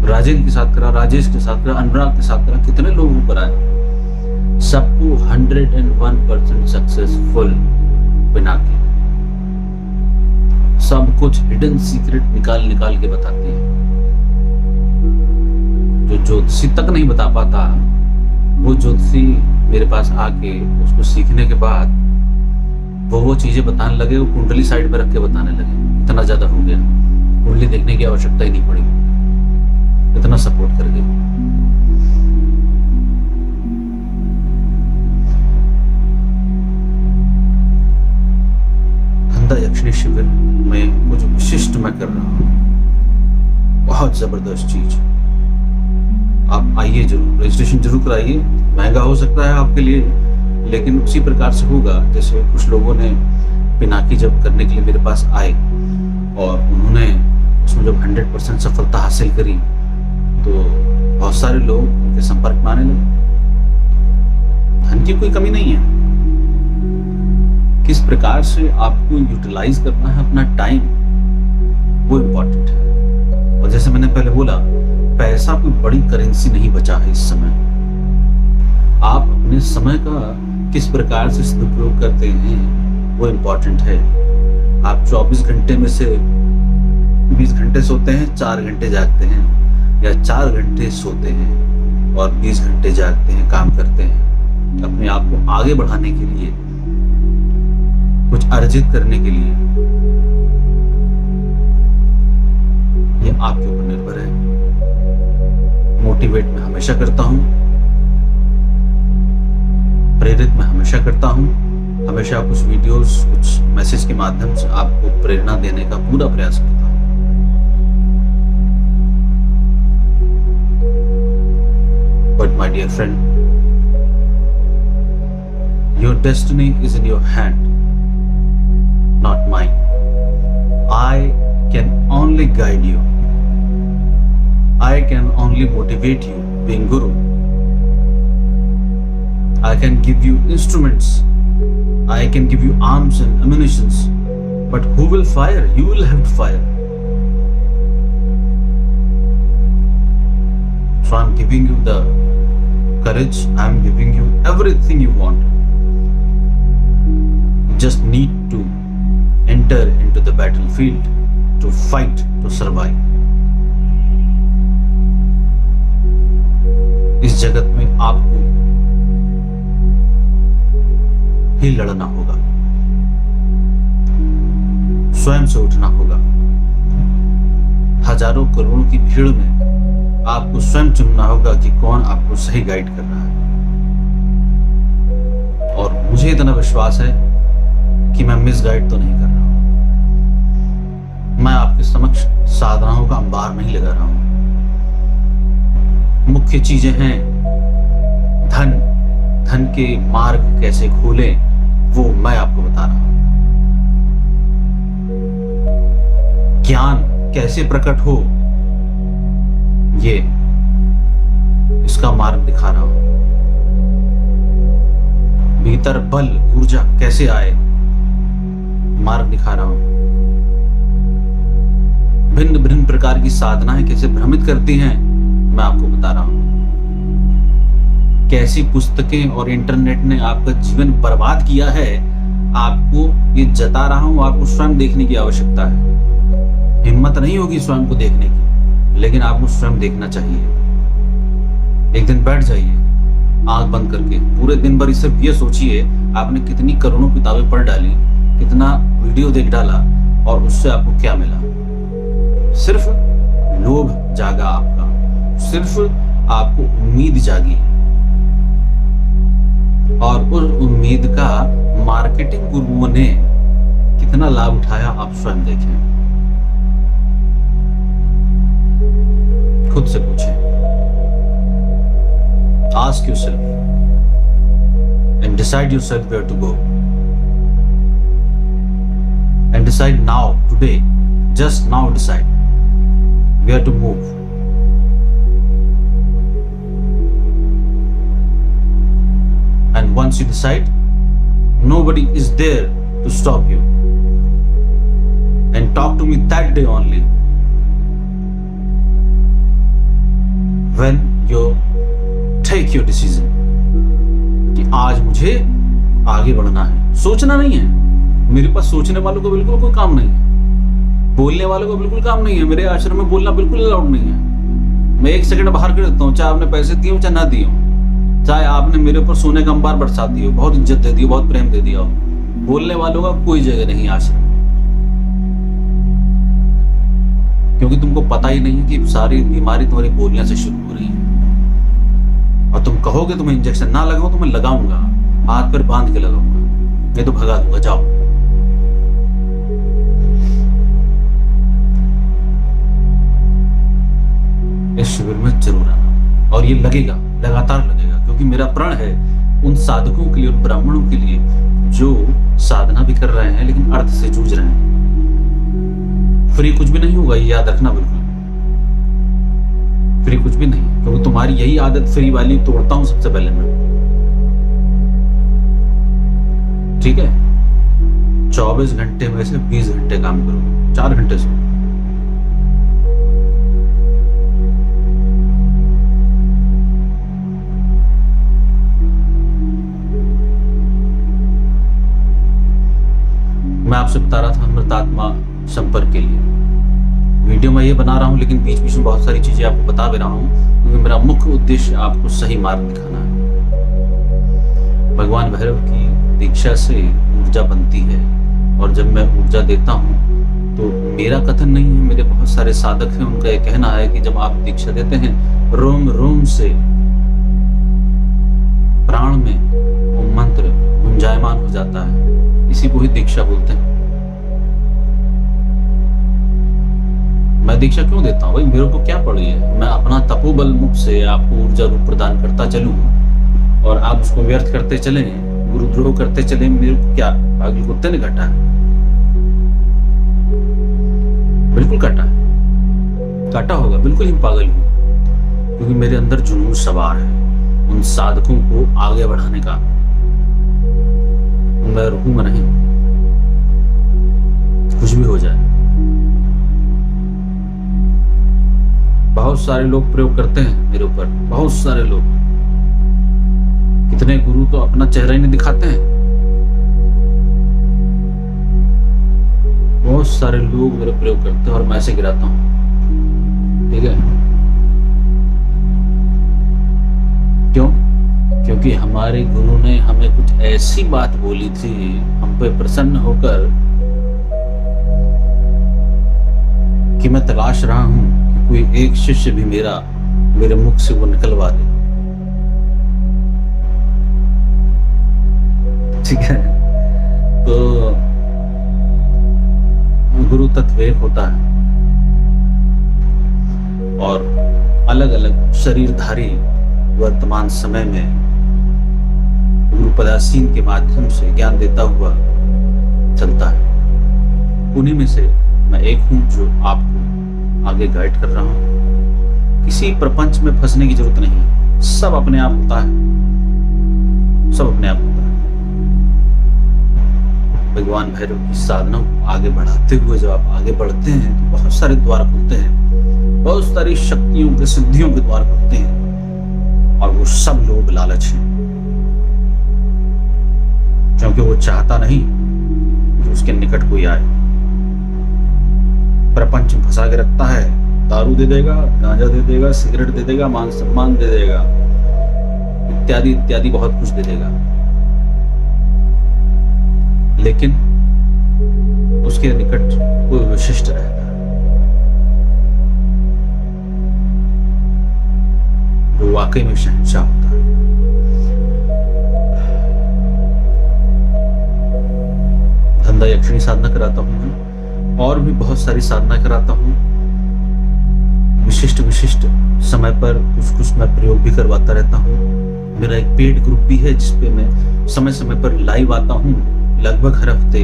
राजेंद्र के साथ करा, राजेश के साथ करा, अनुराग के साथ करा, कितने लोगों को कराया, सबको 101% सक्सेसफुल पिनाकी। सब कुछ हिडन सीक्रेट निकाल के बताती है, जो ज्योतिषी तक नहीं बता पाता, वो ज्योतिषी मेरे पास आके उसको सीखने के बाद वो चीजें बताने लगे। वो कुंडली साइड में रख के बताने लगे। इतना ज्यादा हो गया, कुंडली देखने की आवश्यकता ही नहीं पड़ी, इतना सपोर्ट कर गए। धंधा यक्षिणी शिविर में कुछ विशिष्ट मैं कर रहा हूं, बहुत जबरदस्त चीज। आप आइए जरूर, रजिस्ट्रेशन जरूर कराइए। महंगा हो सकता है आपके लिए, लेकिन उसी प्रकार से होगा जैसे कुछ लोगों ने पिनाकी जब करने के लिए मेरे पास आए और उन्होंने उसमें जब 100% सफलता हासिल करी, तो बहुत सारे लोग उनके संपर्क में आने लगे। धन की कोई कमी नहीं है। किस प्रकार से आपको यूटिलाइज करना है अपना टाइम, वो इम्पोर्टेंट है। और जैसे मैंने पहले बोला, पैसा कोई बड़ी करेंसी नहीं बचा है इस समय। आप अपने समय का किस प्रकार से सदुपयोग करते हैं, वो इम्पोर्टेंट है। आप 24 घंटे में से 20 घंटे सोते हैं, 4 घंटे जागते हैं, या 4 घंटे सोते हैं और 20 घंटे जागते हैं, काम करते हैं अपने आप को आगे बढ़ाने के लिए, कुछ अर्जित करने के लिए, ये आपके ऊपर निर्भर है। मोटिवेट मैं हमेशा करता हूं, प्रेरित मैं हमेशा करता हूं। हमेशा कुछ वीडियोस, कुछ मैसेज के माध्यम से आपको प्रेरणा देने का पूरा प्रयास करता हूं। But my dear friend, your destiny is in your hand, not mine. I can only guide you. I can only motivate you, being Guru. I can give you instruments. I can give you arms and ammunitions. But who will fire? You will have to fire. So I'm giving you the courage, I'm giving you everything you want. You just need to enter into the battlefield to fight, to survive. इस जगत में आपको ही लड़ना होगा, स्वयं से उठना होगा। हजारों करोड़ों की भीड़ में आपको स्वयं चुनना होगा कि कौन आपको सही गाइड कर रहा है। और मुझे इतना विश्वास है कि मैं मिसगाइड तो नहीं कर रहा हूं। मैं आपके समक्ष साधनाओं का अंबार नहीं लगा रहा हूं। मुख्य चीजें हैं धन के मार्ग कैसे खोलें, वो मैं आपको बता रहा हूं। ज्ञान कैसे प्रकट हो, ये इसका मार्ग दिखा रहा हूं। भीतर बल ऊर्जा कैसे आए, मार्ग दिखा रहा हूं। भिन्न भिन्न प्रकार की साधनाएं कैसे भ्रमित करती हैं, मैं आपको बता रहा हूं। कैसी पुस्तकें और इंटरनेट ने आपका जीवन बर्बाद किया है, आपको ये जता रहा हूं। आपको स्वयं देखने की आवश्यकता है। हिम्मत नहीं होगी स्वयं को देखने की, लेकिन आपको स्वयं देखना चाहिए। एक दिन बैठ जाइए आंख बंद करके, पूरे दिन भर सिर्फ ये सोचिए आपने कितनी करोड़ों किताबें पढ़ डाली, कितना वीडियो देख डाला और उससे आपको क्या मिला। सिर्फ लोभ जागा आपका, सिर्फ आपको उम्मीद जागी, और उस उम्मीद का मार्केटिंग गुरुओं ने कितना लाभ उठाया आप स्वयं देखें। खुद से पूछें, ask yourself and decide yourself where to go, and decide now, today, just now decide where to move. And once you decide, nobody is there to stop you. And talk to me that day only, when you take your decision कि आज मुझे आगे बढ़ना है। सोचना नहीं है। मेरे पास सोचने वालों को बिल्कुल कोई काम नहीं है, बोलने वालों को बिल्कुल काम नहीं है। मेरे आश्रम में बोलना बिल्कुल अलाउड नहीं है। मैं एक सेकंड बाहर कर देता हूँ, चाहे आपने पैसे दिए हो चाहे ना दिए हो, चाहे आपने मेरे ऊपर सोने का अंबार बरसा दिए हो, बहुत इज्जत दे दी हो, बहुत प्रेम दे दिया हो, बोलने वालों का कोई जगह नहीं आश्रम। क्योंकि तुमको पता ही नहीं है कि सारी बीमारी तुम्हारी बोलने से शुरू हो रही है। और तुम कहोगे तुम्हें इंजेक्शन ना लगाओ, तो मैं लगाऊंगा, हाथ पर बांध के लगाऊंगा, नहीं तो भगा दूंगा, जाओ। इस शिविर में जरूर आना, और ये लगेगा, लगातार लगेगा, क्योंकि मेरा प्रण है उन साधकों के लिए, उन ब्राह्मणों के लिए जो साधना भी कर रहे हैं लेकिन अर्थ से जूझ रहे हैं। फ्री कुछ भी नहीं होगा, ये याद रखना, बिल्कुल फ्री कुछ भी नहीं, क्योंकि तुम्हारी यही आदत फ्री वाली तोड़ता हूं सबसे पहले मैं। ठीक है, 24 घंटे में से 20 घंटे काम करो, 4 घंटे सो। मैं आपसे बता रहा था अमृतात्मा संपर्क के लिए वीडियो मैं ये बना रहा हूँ, लेकिन बीच बीच में बहुत सारी चीजें आपको बता भी रहा हूँ, क्योंकि मेरा मुख्य उद्देश्य आपको सही मार्ग दिखाना है। भगवान भैरव की दीक्षा से ऊर्जा बनती है, और जब मैं ऊर्जा देता हूँ तो मेरा कथन नहीं है, मेरे बहुत सारे साधक हैं, उनका ये कहना है कि जब आप दीक्षा देते हैं, रोम रोम से प्राण में वो मंत्र गुंजायमान हो जाता है। इसी को ही दीक्षा बोलते हैं। मैं दीक्षा क्यों देता हूँ भाई, मेरे को क्या पड़ी है। मैं अपना तपोबल मुख से आपको ऊर्जा रूप प्रदान करता चलूं, और आप उसको व्यर्थ करते चले, गुरुद्रोह करते चले, मेरे को क्या पागल कुत्ते ने काटा है? बिल्कुल काटा है, काटा होगा, बिल्कुल ही पागल हूं, क्योंकि मेरे अंदर जुनून सवार है उन साधकों को आगे बढ़ाने का। मैं रुकूंगा नहीं, कुछ भी हो जाए। बहुत सारे लोग प्रयोग करते हैं मेरे ऊपर, बहुत सारे लोग। कितने गुरु तो अपना चेहरा ही नहीं दिखाते हैं। बहुत सारे लोग मेरे प्रयोग करते हैं और मैं ऐसे गिराता हूं। ठीक है, क्यों? क्योंकि हमारे गुरु ने हमें कुछ ऐसी बात बोली थी, हम पे प्रसन्न होकर, कि मैं तलाश रहा हूं कि कोई एक शिष्य भी मेरे मुख से वो निकलवा दे। ठीक है, तो गुरु तत्व एक होता है और अलग अलग शरीरधारी वर्तमान समय में गुरु पदासीन के माध्यम से ज्ञान देता हुआ चलता है। उन्हीं में से मैं एक हूं जो आपको आगे गाइड कर रहा हूं। किसी प्रपंच में फंसने की जरूरत नहीं, सब अपने आप होता है, सब अपने आप होता है। भगवान भैरव की साधना को आगे बढ़ाते हुए जब आप आगे बढ़ते हैं तो बहुत सारे द्वार खुलते हैं, बहुत सारी शक्तियों के सिद्धियों के द्वार खुलते हैं, और वो सब लोग लालच हैं, क्योंकि वो चाहता नहीं कि उसके निकट कोई आए। प्रपंच में फंसा के रखता है, दारू दे देगा, गांजा दे देगा, सिगरेट दे देगा, मान सम्मान दे देगा, इत्यादि इत्यादि बहुत कुछ दे देगा, लेकिन उसके निकट कोई विशिष्ट रहता है जो वाकई में शहंशाह होता है। धंधा यक्षिणी साधना कराता हूं मैं, और भी बहुत सारी साधना कराता हूं। विशिष्ट समय पर कुछ मैं प्रयोग भी करवाता रहता हूं। मेरा एक पेड ग्रुप भी है जिसपे मैं समय समय पर लाइव आता हूं, लगभग हर हफ्ते।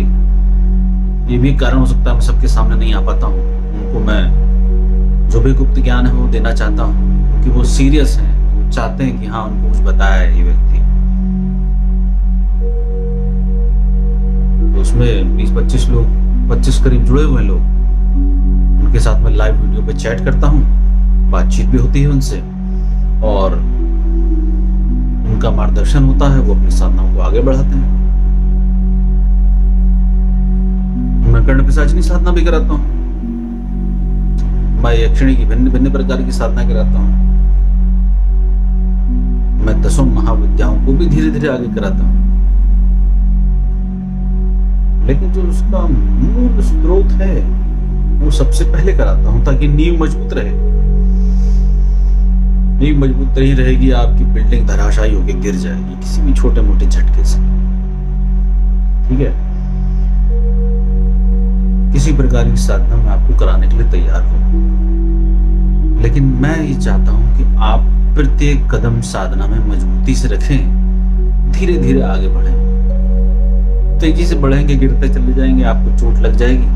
ये भी कारण हो सकता है मैं सबके सामने नहीं आ पाता हूँ। उनको मैं जो भी गुप्त ज्ञान है वो देना चाहता हूँ, क्योंकि वो सीरियस हैं, वो चाहते हैं कि हाँ उनको कुछ बताया है ये व्यक्ति। तो उसमें 20-25 लोग, 25 करीब जुड़े हुए लोग, उनके साथ मैं लाइव वीडियो पे चैट करता हूँ, बातचीत भी होती है उनसे, और उनका मार्गदर्शन होता है, वो अपनी साधनाओं को आगे बढ़ाते हैं। मैं कर्ण पिशाचिनी साधना भी कराता हूँ, मैं यक्षिणी की भिन्न भिन्न प्रकार की साधना कराता हूँ, मैं 10 महाविद्याओं को भी धीरे धीरे आगे कराता हूँ। लेकिन जो उसका मूल स्रोत है वो सबसे पहले कराता हूँ, ताकि नींव मजबूत रहे। नींव मजबूत नहीं रहेगी, आपकी बिल्डिंग धराशायी होकर गिर जाएगी किसी भी छोटे मोटे झटके से। ठीक है, किसी प्रकार की साधना मैं आपको कराने के लिए तैयार हूं, लेकिन मैं ये चाहता हूं कि आप प्रत्येक कदम साधना में मजबूती से रखें, धीरे धीरे आगे बढ़ें। तेजी से बढ़ेंगे, गिरते चले जाएंगे, आपको चोट लग जाएगी,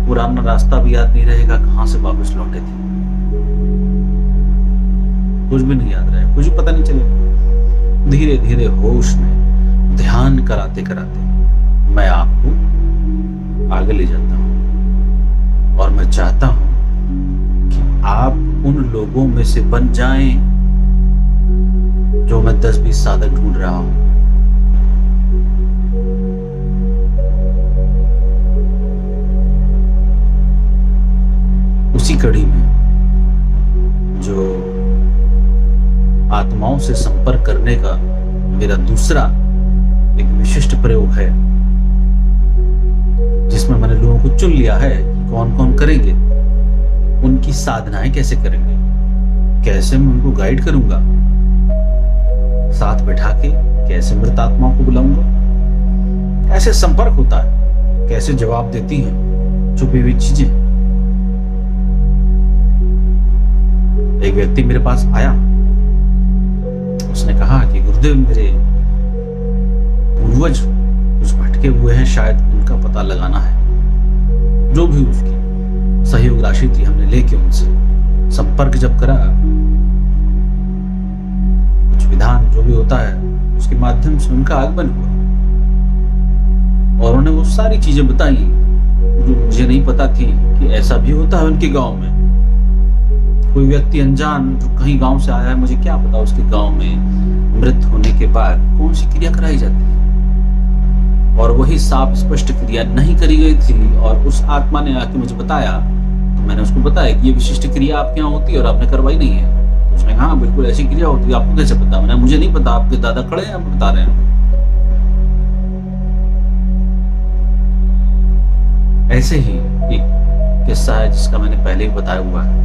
पुराना रास्ता भी याद नहीं रहेगा, कहां से वापस लौटे थे कुछ भी नहीं याद रहेगा, कुछ भी पता नहीं चलेगा। धीरे धीरे होश में ध्यान कराते कराते मैं आपको आगे ले जाता हूं, और मैं चाहता हूं कि आप उन लोगों में से बन जाएं जो मैं 10-20 साधक ढूंढ रहा हूं। उसी कड़ी में जो आत्माओं से संपर्क करने का मेरा दूसरा एक विशिष्ट प्रयोग है, जिसमें मैंने लोगों को चुन लिया है कि कौन कौन करेंगे, उनकी साधनाएं कैसे करेंगे, कैसे मैं उनको गाइड करूंगा, साथ बैठा के कैसे मृत आत्माओं को बुलाऊंगा, कैसे संपर्क होता है, कैसे जवाब देती हैं छुपी हुई चीजें। एक व्यक्ति मेरे पास आया, उसने कहा कि गुरुदेव मेरे पूर्वज कुछ भटके हुए हैं, शायद उनका पता लगाना है। जो भी उसकी सहयोग राशि थी हमने लेके उनसे संपर्क जब करा, कुछ विधान जो भी होता है उसके माध्यम से उनका आगमन हुआ, और उन्होंने वो सारी चीजें बताई जो मुझे नहीं पता थी कि ऐसा भी होता है उनके गांव में। कोई व्यक्ति अनजान जो कहीं गांव से आया है, मुझे क्या पता उसके गांव में मृत होने के बाद कौन सी क्रिया कराई जाती है। और वही साफ स्पष्ट क्रिया नहीं करी गई थी और उस आत्मा ने आके मुझे बताया, तो मैंने उसको बताया कि ये विशिष्ट क्रिया आपके यहाँ होती है और आपने करवाई नहीं है। तो उसने कहा हाँ बिल्कुल ऐसी क्रिया होती है, आपको कैसे पता? मैंने मुझे नहीं पता, आपके दादा खड़े हैं, आप बता रहे हैं। ऐसे ही एक किस्सा है जिसका मैंने पहले ही बताया हुआ है।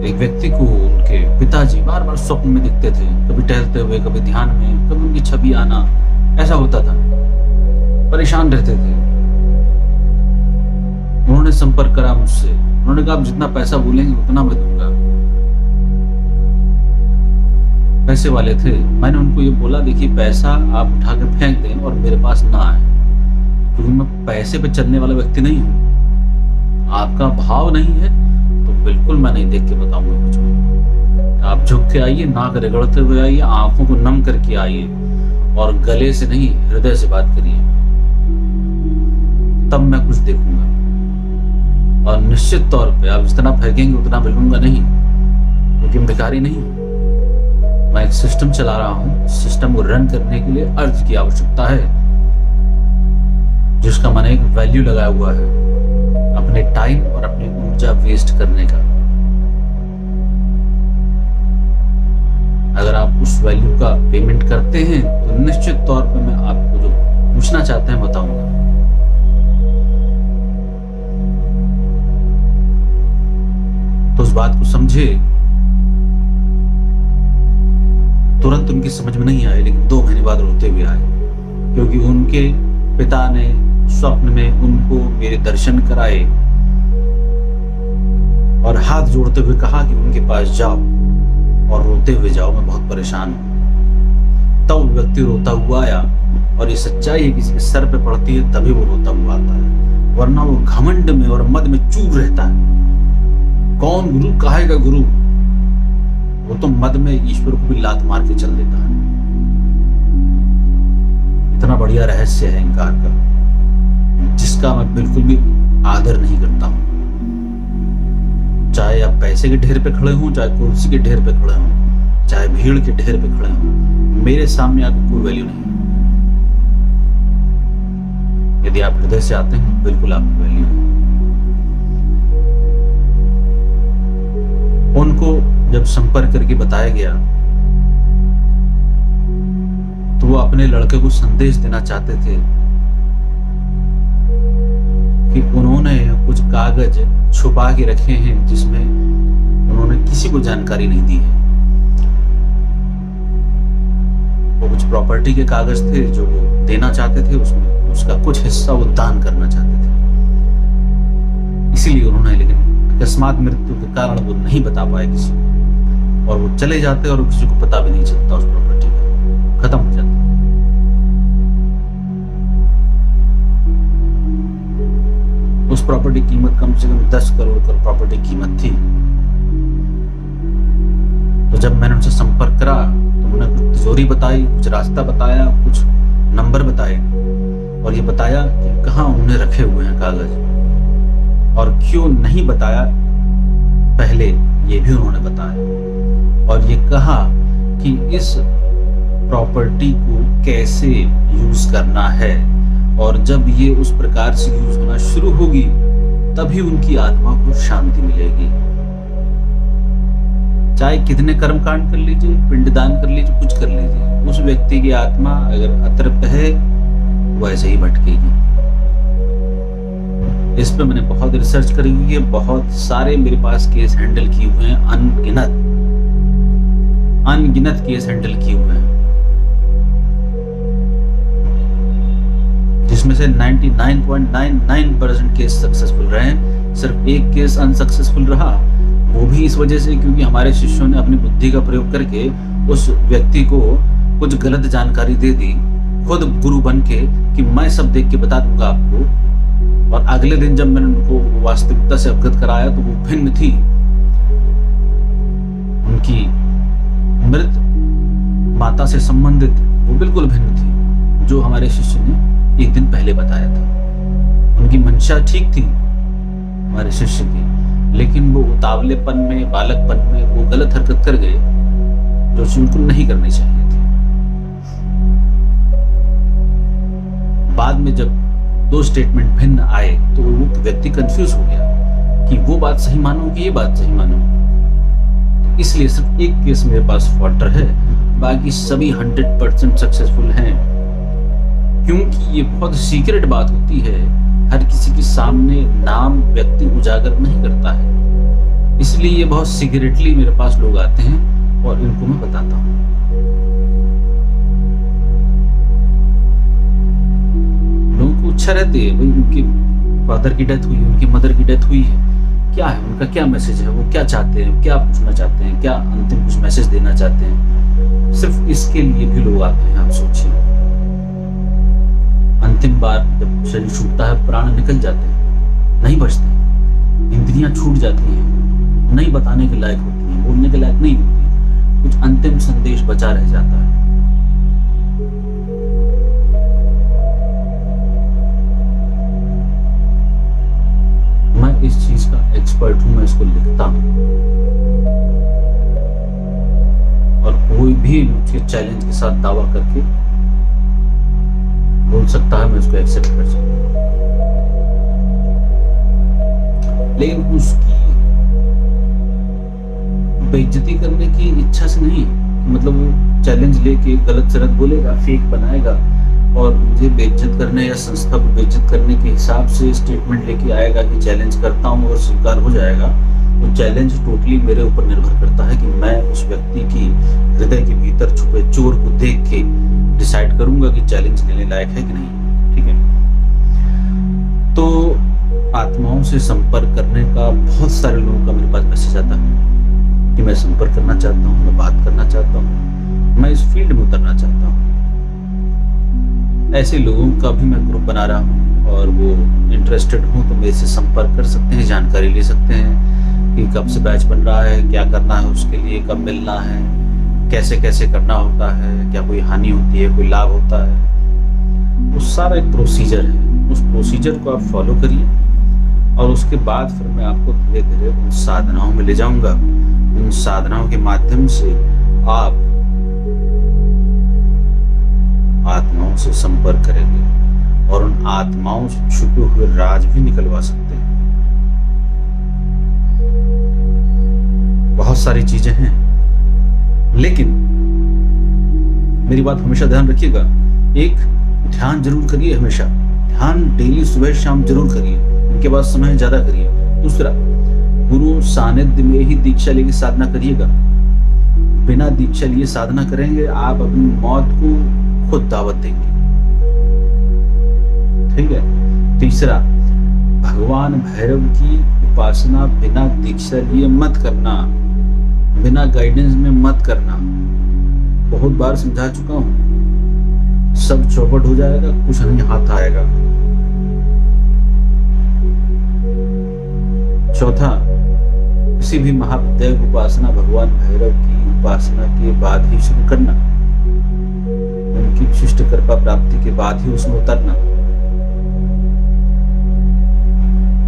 एक व्यक्ति को उनके पिताजी बार बार स्वप्न में दिखते थे, कभी टहलते हुए, कभी ध्यान में, कभी उनकी छवि आना, ऐसा होता था। परेशान रहते थे। उन्होंने संपर्क करा मुझसे, उन्होंने कहा आप जितना पैसा बोलेंगे उतना मैं दूंगा। पैसे वाले थे। मैंने उनको ये बोला देखिए पैसा आप उठा के फेंक दें और मेरे पास ना आए, क्योंकि मैं पैसे पे चलने वाला व्यक्ति नहीं हूँ। आपका भाव नहीं है तो बिल्कुल मैं नहीं देख के बताऊंगा कुछ भी। आप झुक के आइए, नाक रगड़ते हुए आइए, आंखों को नम करके आइए और गले से नहीं हृदय से बात करिए, तब मैं कुछ देखूंगा। और निश्चित तौर पे आप जितना फेंकेंगे उतना मिलूंगा नहीं, क्योंकि मैं भिखारी नहीं हूं। मैं एक सिस्टम चला रहा हूं। सिस्टम को रन करने के लिए अर्थ की आवश्यकता है, जिसका मैंने एक वैल्यू लगाया हुआ है, अपने टाइम और अपनी ऊर्जा वेस्ट करने का। अगर आप उस वैल्यू का पेमेंट करते हैं तो निश्चित तौर पे मैं आपको जो पूछना चाहते हैं बताऊंगा। तो उस बात को समझे। तुरंत उनकी समझ में नहीं आए, लेकिन 2 महीने बाद रोते हुए आए, क्योंकि उनके पिता ने स्वप्न में उनको मेरे दर्शन कराए और हाथ जोड़ते हुए कहा कि उनके पास जाओ और रोते हुए जाओ, मैं बहुत परेशान हूं। तब व्यक्ति रोता हुआ आया। और ये सच्चाई है, किसी के सर पे पड़ती है तभी वो रोता हुआ आता है, वरना वो घमंड में और मद में चूर रहता है। कौन गुरु, काहे का गुरु? वो तो मद में ईश्वर को भी लात मार के चल देता है। इतना बढ़िया रहस्य है अहंकार का, जिसका मैं बिल्कुल भी आदर नहीं करता हूं। चाहे आप पैसे के ढेर पे खड़े हों, चाहे कुर्सी के ढेर पे खड़े हों, चाहे भीड़ के ढेर पे खड़े हों, मेरे सामने आपको कोई वैल्यू नहीं है। यदि आप हृदय से आते हैं बिल्कुल आपकी वैल्यू है। उनको जब संपर्क करके बताया गया तो वो अपने लड़के को संदेश देना चाहते थे कि उन्होंने कुछ कागज छुपा के रखे हैं जिसमें उन्होंने किसी को जानकारी नहीं दी है। वो कुछ प्रॉपर्टी के कागज थे जो वो देना चाहते थे, उसमें उसका कुछ हिस्सा वो दान करना चाहते थे। इसीलिए उन्होंने, लेकिन अकस्मात मृत्यु के कारण वो नहीं बता पाए किसी को, और वो चले जाते और किसी को पता भी नहीं चलता, उस प्रॉपर्टी का खत्म हो जाता। उस प्रॉपर्टी की कीमत कम से कम 10 करोड़ का प्रॉपर्टी कीमत थी। तो जब मैंने उनसे संपर्क करा तो उन्होंने कुछ तिजोरी बताई, कुछ रास्ता बताया, कुछ नंबर बताए और ये बताया कि कहाँ उन्होंने रखे हुए हैं कागज, और क्यों नहीं बताया पहले ये भी उन्होंने बताया। और ये कहा कि इस प्रॉपर्टी को कैसे यूज करना है, और जब ये उस प्रकार से यूज होना शुरू होगी तभी उनकी आत्मा को शांति मिलेगी। चाहे कितने कर्मकांड कर लीजिए, पिंडदान कर लीजिए, कुछ कर लीजिए, उस व्यक्ति की आत्मा अगर अतृप्त है वो ऐसे ही भटकेगी। इस पे मैंने बहुत रिसर्च करी हुई है, बहुत सारे मेरे पास केस हैंडल किए हुए हैं, अनगिनत केस हैंडल किए हुए हैं, जिसमें से 99.99% केस सक्सेसफुल रहे। सिर्फ एक केस अनसक्सेसफुल रहा, वो भी इस वजह से क्योंकि हमारे शिष्यों ने अपनी बुद्धि का प्रयोग करके उस व्यक्ति को कुछ गलत जानकारी दे दी, खुद गुरु बन के कि मैं सब देख के बता दूंगा आपको। और अगले दिन जब मैंने उनको वास्तविकता से अवगत कराया तो वो भिन्न थी, उनकी मृत माता से संबंधित वो बिल्कुल भिन्न थी जो हमारे शिष्य ने एक दिन पहले बताया था। उनकी मंशा ठीक थी, हमारे शिष्य की, लेकिन वो उतावलेपन में, बालकपन में वो गलत हरकत कर गए जो चीज उनको नहीं करनी चाहिए थी। बाद में जब दो स्टेटमेंट भिन्न आए तो वो व्यक्ति कंफ्यूज हो गया कि वो बात सही मानो कि ये बात सही मानो। तो इसलिए सिर्फ एक केस मेरे पास फॉल्टर है, बाकी सभी 100% सक्सेसफुल हैं, क्योंकि ये बहुत सीक्रेट बात होती है, हर किसी के सामने नाम व्यक्ति उजागर नहीं करता है, इसलिए ये बहुत सीक्रेटली मेरे पास लोग आते हैं और इनको मैं बताता हूँ। लोगों को इच्छा रहती है, भाई उनके फादर की डेथ हुई है, उनकी मदर की डेथ हुई है, क्या है उनका, क्या मैसेज है, वो क्या चाहते हैं, क्या पूछना चाहते हैं, क्या अंतिम कुछ मैसेज देना चाहते हैं, सिर्फ इसके लिए भी लोग आते हैं। आप सोचिए, अंतिम बार जब शरीर छूटता है, प्राण निकल जाते हैं, नहीं बचते, इंद्रियां छूट जाती हैं, नहीं बताने के लायक होती हैं, बोलने के लायक नहीं होती, कुछ अंतिम संदेश बचा रह जाता है। मैं इस चीज का एक्सपर्ट हूं, मैं इसको लिखता हूं, और कोई भी मुझे चैलेंज के साथ दावा करके बोल सकता है मैं उसको एक्सेप्ट कर सकता हूं, लेकिन उसकी बेइज्जती करने की इच्छा से नहीं, मतलब वो चैलेंज लेके गलत सलत बोलेगा, फेक बनाएगा और मुझे बेइज्जत करने या संस्था को बेइज्जत करने के हिसाब से स्टेटमेंट लेके आएगा कि चैलेंज करता हूँ और स्वीकार हो जाएगा। तो चैलेंज टोटली मेरे ऊपर निर्भर करता है कि मैं उस व्यक्ति की हृदय के भीतर छुपे चोर को देख के डिसाइड करूंगा कि चैलेंज लेने लायक है कि नहीं। ठीक है, तो आत्माओं से संपर्क करने का बहुत सारे लोगों का मेरे पास मैसेज आता है कि मैं संपर्क करना चाहता हूँ, मैं बात करना चाहता हूँ, मैं इस फील्ड में उतरना चाहता हूँ। ऐसे लोगों का भी मैं ग्रुप बना रहा हूँ, और वो इंटरेस्टेड हो तो मेरे से संपर्क कर सकते हैं, जानकारी ले सकते हैं कि कब से बैच बन रहा है, क्या करना है उसके लिए, कब मिलना है, कैसे कैसे करना होता है, क्या कोई हानि होती है, कोई लाभ होता है। वो सारा एक प्रोसीजर है, उस प्रोसीजर को आप फॉलो करिए, और उसके बाद फिर मैं आपको धीरे धीरे उन साधनाओं में ले जाऊंगा। उन साधनाओं के माध्यम से आप आत्माओं से संपर्क करेंगे और उन आत्माओं से छुपे हुए राज भी निकलवा सकते हैं। बहुत सारी चीजें हैं, लेकिन मेरी बात हमेशा ध्यान रखिएगा। एक, ध्यान जरूर करिए, हमेशा ध्यान डेली सुबह शाम जरूर करिए, उनके बाद समय ज्यादा करिए। दूसरा, गुरु सानिध्य में ही दीक्षा लेके साधना करिएगा। बिना दीक्षा लिए साधना करेंगे, आप अपनी मौत को खुद दावत देंगे। ठीक है। तीसरा, भगवान भैरव की उपासना बिना दीक्षा लिए मत करना, बिना गाइडेंस में मत करना। बहुत बार समझा चुका हूं, सब चौपट हो जाएगा, कुछ नहीं हाथ आएगा। चौथा, किसी भी महाविद्या की उपासना भगवान भैरव की उपासना के बाद ही शुरू करना, उनकी शिष्ट कृपा प्राप्ति के बाद ही उसमें उतरना।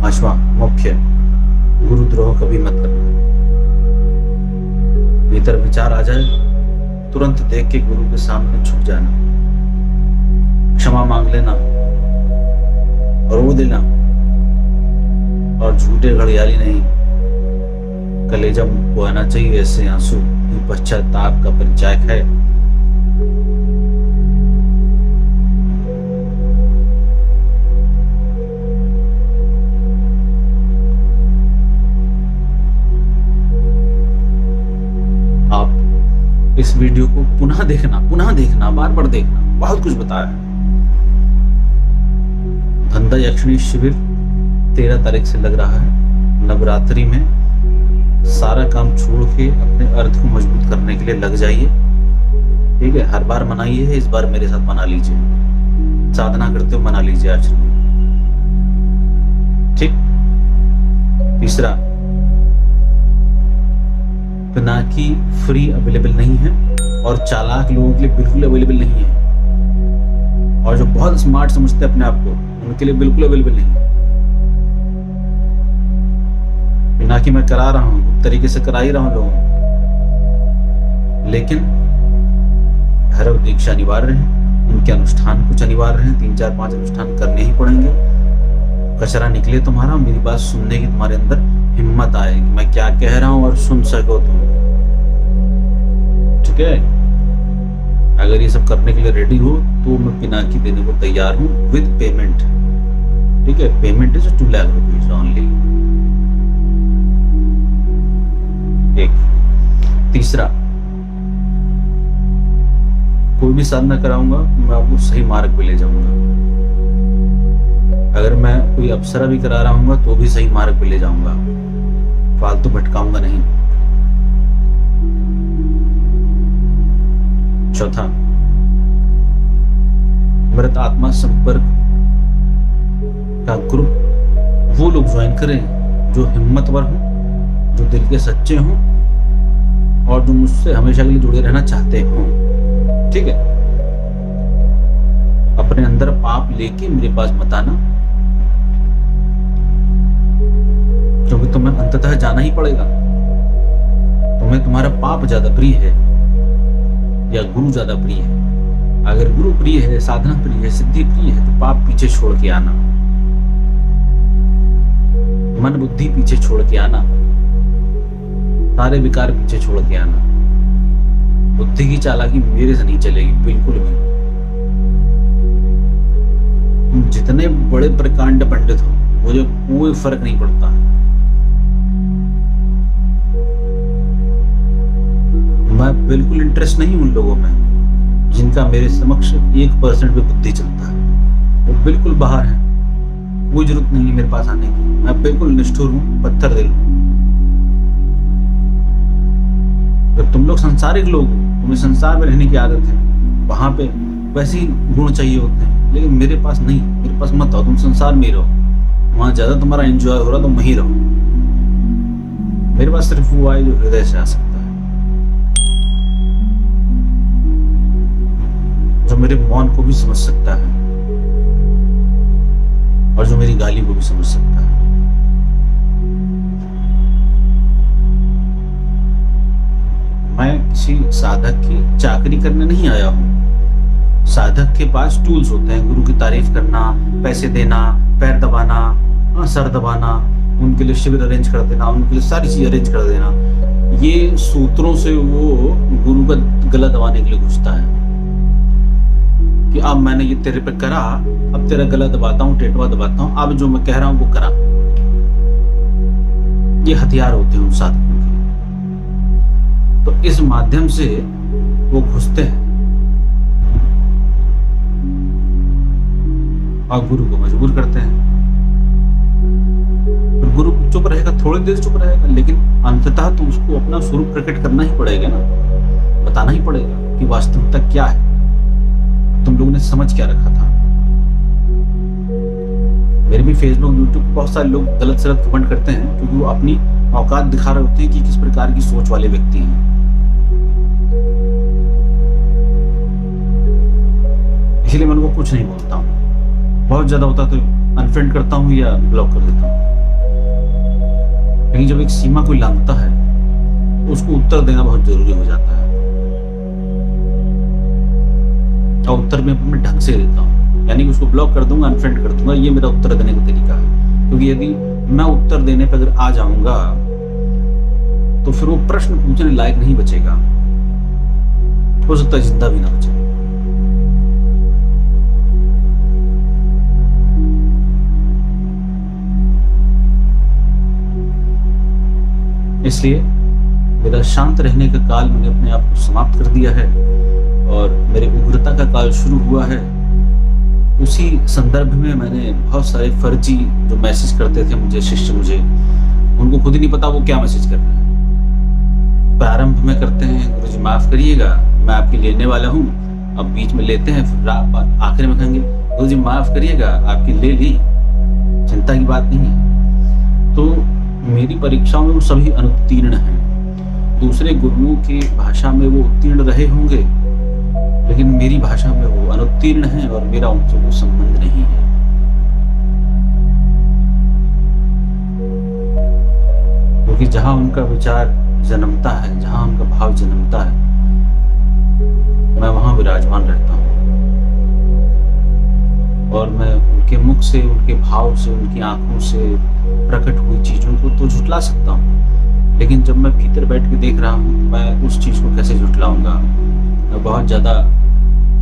पांचवा, मुख्य, गुरुद्रोह कभी मत करना। भीतर विचार आ जाए, तुरंत देख के गुरु के सामने झुक जाना, क्षमा मांग लेना, रो देना, और झूठे घड़ियाली नहीं, कलेजा मुख को आना चाहिए ऐसे आंसू। ये पश्चाताप का परिचायक है। आप इस वीडियो को पुनः देखना, बार बार देखना, बहुत कुछ बताया है। धंधा यक्षिणी शिविर 13 तारीख से लग रहा है। नवरात्रि में सारा काम छोड़ के अपने अर्थ को मजबूत करने के लिए लग जाइए। ठीक है, हर बार मनाइए, इस बार मेरे साथ मना लीजिए, साधना करते हुए मना लीजिए आश्रम में। ठीक। तीसरा, पिनाकी फ्री अवेलेबल नहीं है, और चालाक लोगों के लिए बिल्कुल अवेलेबल नहीं है, और जो बहुत स्मार्ट समझते हैं अपने आप को, उनके लिए बिल्कुल अवेलेबल नहीं है। बिना कि मैं करा रहा हूँ, गुप्त तरीके से करा ही रहा हूँ लोगों को। लेकिन भैरव दीक्षा अनिवार्य है, उनके अनुष्ठान कुछ अनिवार्य हैं, 3-4-5 अनुष्ठान करने ही पड़ेंगे। कचरा निकले तुम्हारा, मेरी बात सुनने की तुम्हारे अंदर हिम्मत आए कि मैं क्या कह रहा हूं और सुन सको तुम। ठीक है, अगर ये सब करने के लिए रेडी हो तो मैं पिनाकी देने को तैयार हूं विद पेमेंट। ठीक है, payment is 2 lakh rupees only. एक तीसरा, कोई भी साधना कराऊंगा मैं आपको सही मार्ग पे ले जाऊंगा। अगर मैं कोई अप्सरा भी करा रहा हूँ तो भी सही मार्ग पे ले जाऊंगा, फालतू भटकाऊंगा नहीं। चौथा, मृत आत्मा संपर्क का ग्रुप वो लोग ज्वाइन करें जो हिम्मतवर हों, जो दिल के सच्चे हों और जो मुझसे हमेशा के लिए जुड़े रहना चाहते हों। ठीक है, अपने अंदर पाप लेके मेरे पास मत आना, क्योंकि तुम्हें अंततः जाना ही पड़ेगा। तुम्हें तुम्हारा पाप ज्यादा प्रिय है या गुरु ज्यादा प्रिय है? अगर गुरु प्रिय है, साधना प्रिय है, सिद्धि प्रिय है, तो पाप पीछे छोड़ के आना, मन बुद्धि पीछे छोड़ के आना, सारे विकार पीछे छोड़ के आना। बुद्धि की चालाकी मेरे से नहीं चलेगी बिल्कुल भी। तुम जितने बड़े प्रकांड पंडित हो, मुझे कोई फर्क नहीं पड़ता। मैं बिल्कुल इंटरेस्ट नहीं उन लोगों में जिनका मेरे समक्ष 1% भी बुद्धि चलता है। वो बिल्कुल बाहर है, कोई जरूरत नहीं है मेरे पास आने की। मैं बिल्कुल निष्ठुर हूँ, पत्थर दिल हूँ। तो तुम लोग संसारिक लोग हो, तुम्हें संसार में रहने की आदत है, वहां पे वैसे ही गुण चाहिए होते हैं, लेकिन मेरे पास नहीं। मेरे पास मत आओ, तुम संसार में रहो, वहां ज्यादा तुम्हारा एंजॉय हो रहा तो वहीं रहो। मेरे पास सिर्फ वो आए जो हृदय से आ सकता है, जो मेरे मौन को भी समझ सकता है और जो मेरी गाली को भी समझ सकता है। मैं किसी साधक की चाकरी करने नहीं आया हूं। साधक के पास टूल्स होते हैं, गुरु की तारीफ करना, पैसे देना, पैर दबाना, सर दबाना, उनके लिए शिविर अरेंज कर देना, उनके लिए सारी चीज अरेंज कर देना। ये सूत्रों से वो गुरु का गला दबाने के लिए घुसता है कि अब मैंने ये तेरे पे करा, अब तेरा गला दबाता हूँ, टेटवा दबाता हूँ, अब जो मैं कह रहा हूं वो करा। ये हथियार होते हैं उन साधकों के। तो इस माध्यम से वो घुसते हैं और गुरु को मजबूर करते हैं। तो गुरु चुप रहेगा, थोड़ी देर चुप रहेगा, लेकिन अंततः तो उसको अपना स्वरूप प्रकट करना ही पड़ेगा ना, बताना ही पड़ेगा कि वास्तविकता क्या है, तुम लोगों ने समझ क्या रखा था। मेरे भी फेसबुक यूट्यूब पे बहुत सारे लोग गलत सलत कमेंट करते हैं, क्योंकि वो अपनी औकात दिखा रहे होते हैं कि किस प्रकार की सोच वाले व्यक्ति हैं। इसलिए मैं उनको कुछ नहीं बोलता हूँ। बहुत ज्यादा होता तो अनफ्रेंड करता हूँ या ब्लॉक कर देता हूँ। लेकिन जब एक सीमा कोई लांघता है तो उसको उत्तर देना बहुत जरूरी हो जाता है, और उत्तर में मैं ढंग से देता हूँ, यानी कि उसको ब्लॉक कर दूंगा, अनफ्रेंड कर दूंगा। ये मेरा उत्तर देने का तरीका है, क्योंकि यदि मैं उत्तर देने पर अगर आ जाऊंगा तो फिर वो प्रश्न पूछने लायक नहीं बचेगा, हो सकता है जिंदा भी ना बचे। इसलिए मेरा शांत रहने का काल मैंने अपने आप को समाप्त कर दिया है और मेरे उग्रता का काल शुरू हुआ है। उसी संदर्भ में मैंने बहुत सारे फर्जी जो मैसेज करते थे मुझे शिष्य, मुझे उनको खुद ही नहीं पता वो क्या मैसेज कर रहे हैं। प्रारंभ में करते हैं, गुरु जी माफ करिएगा मैं आपकी लेने वाला हूँ, अब बीच में लेते हैं, फिर आखिर में कहेंगे गुरु जी माफ करिएगा आपकी ले ली, चिंता की बात नहीं है। तो मेरी परीक्षाओं में वो सभी अनुत्तीर्ण हैं। दूसरे गुरुओं की भाषा में वो उत्तीर्ण रहे होंगे, लेकिन मेरी भाषा में वो अनुत्तीर्ण हैं और मेरा उनसे वो संबंध नहीं है। क्योंकि जहाँ उनका विचार जन्मता है, जहाँ उनका भाव जन्मता है, मैं वहाँ विराजमान रहता हूँ और मैं उनके मुख से, उनके भाव से, उनकी आंखों से प्रकट हुई चीज़ों को तो झुटला सकता हूँ, लेकिन जब मैं भीतर बैठ के देख रहा हूँ तो मैं उस चीज़ को कैसे झुटलाऊंगा। मैं बहुत ज़्यादा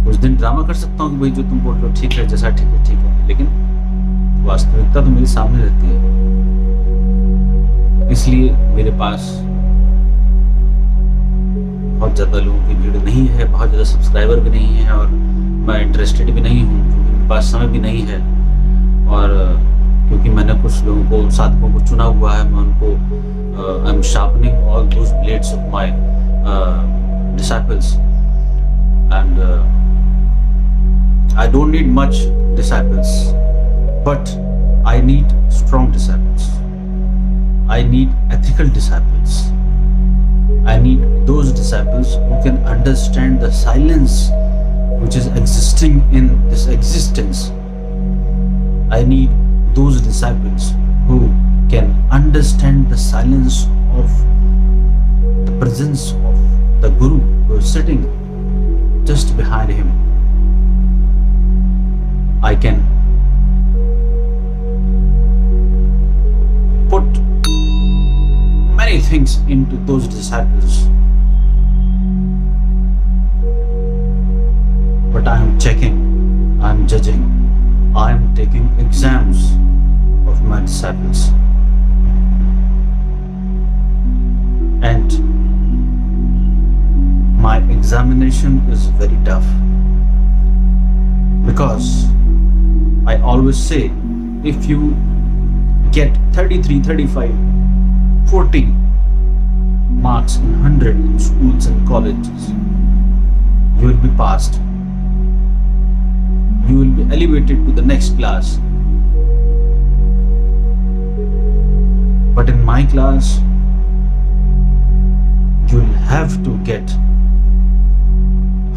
उस दिन ड्रामा कर सकता हूँ कि भाई जो तुम बोल रहे हो ठीक है, जैसा ठीक है, लेकिन वास्तविकता तो मेरे सामने रहती है। इसलिए मेरे पास बहुत ज़्यादा लोगों की भीड़ नहीं है, बहुत ज़्यादा सब्सक्राइबर भी नहीं है और मैं इंटरेस्टेड भी नहीं हूँ, क्योंकि मेरे पास समय भी नहीं है। और क्योंकि मैंने कुछ लोगों को, साधकों को चुना हुआ है, मैं उनको I am sharpening all those blades of my disciples and I don't need much disciples, but I need strong disciples. I need ethical disciples. I need those disciples who can understand the silence which is existing in this existence. I need those disciples who can understand the silence of the presence of the Guru who is sitting just behind him. I can put many things into those disciples, but I am checking, I am judging, I am taking exams of my disciples, and my examination is very tough, because I always say if you get 33, 35, 40 marks in 100 in schools and colleges, you will be passed. You will be elevated to the next class. But in my class, you will have to get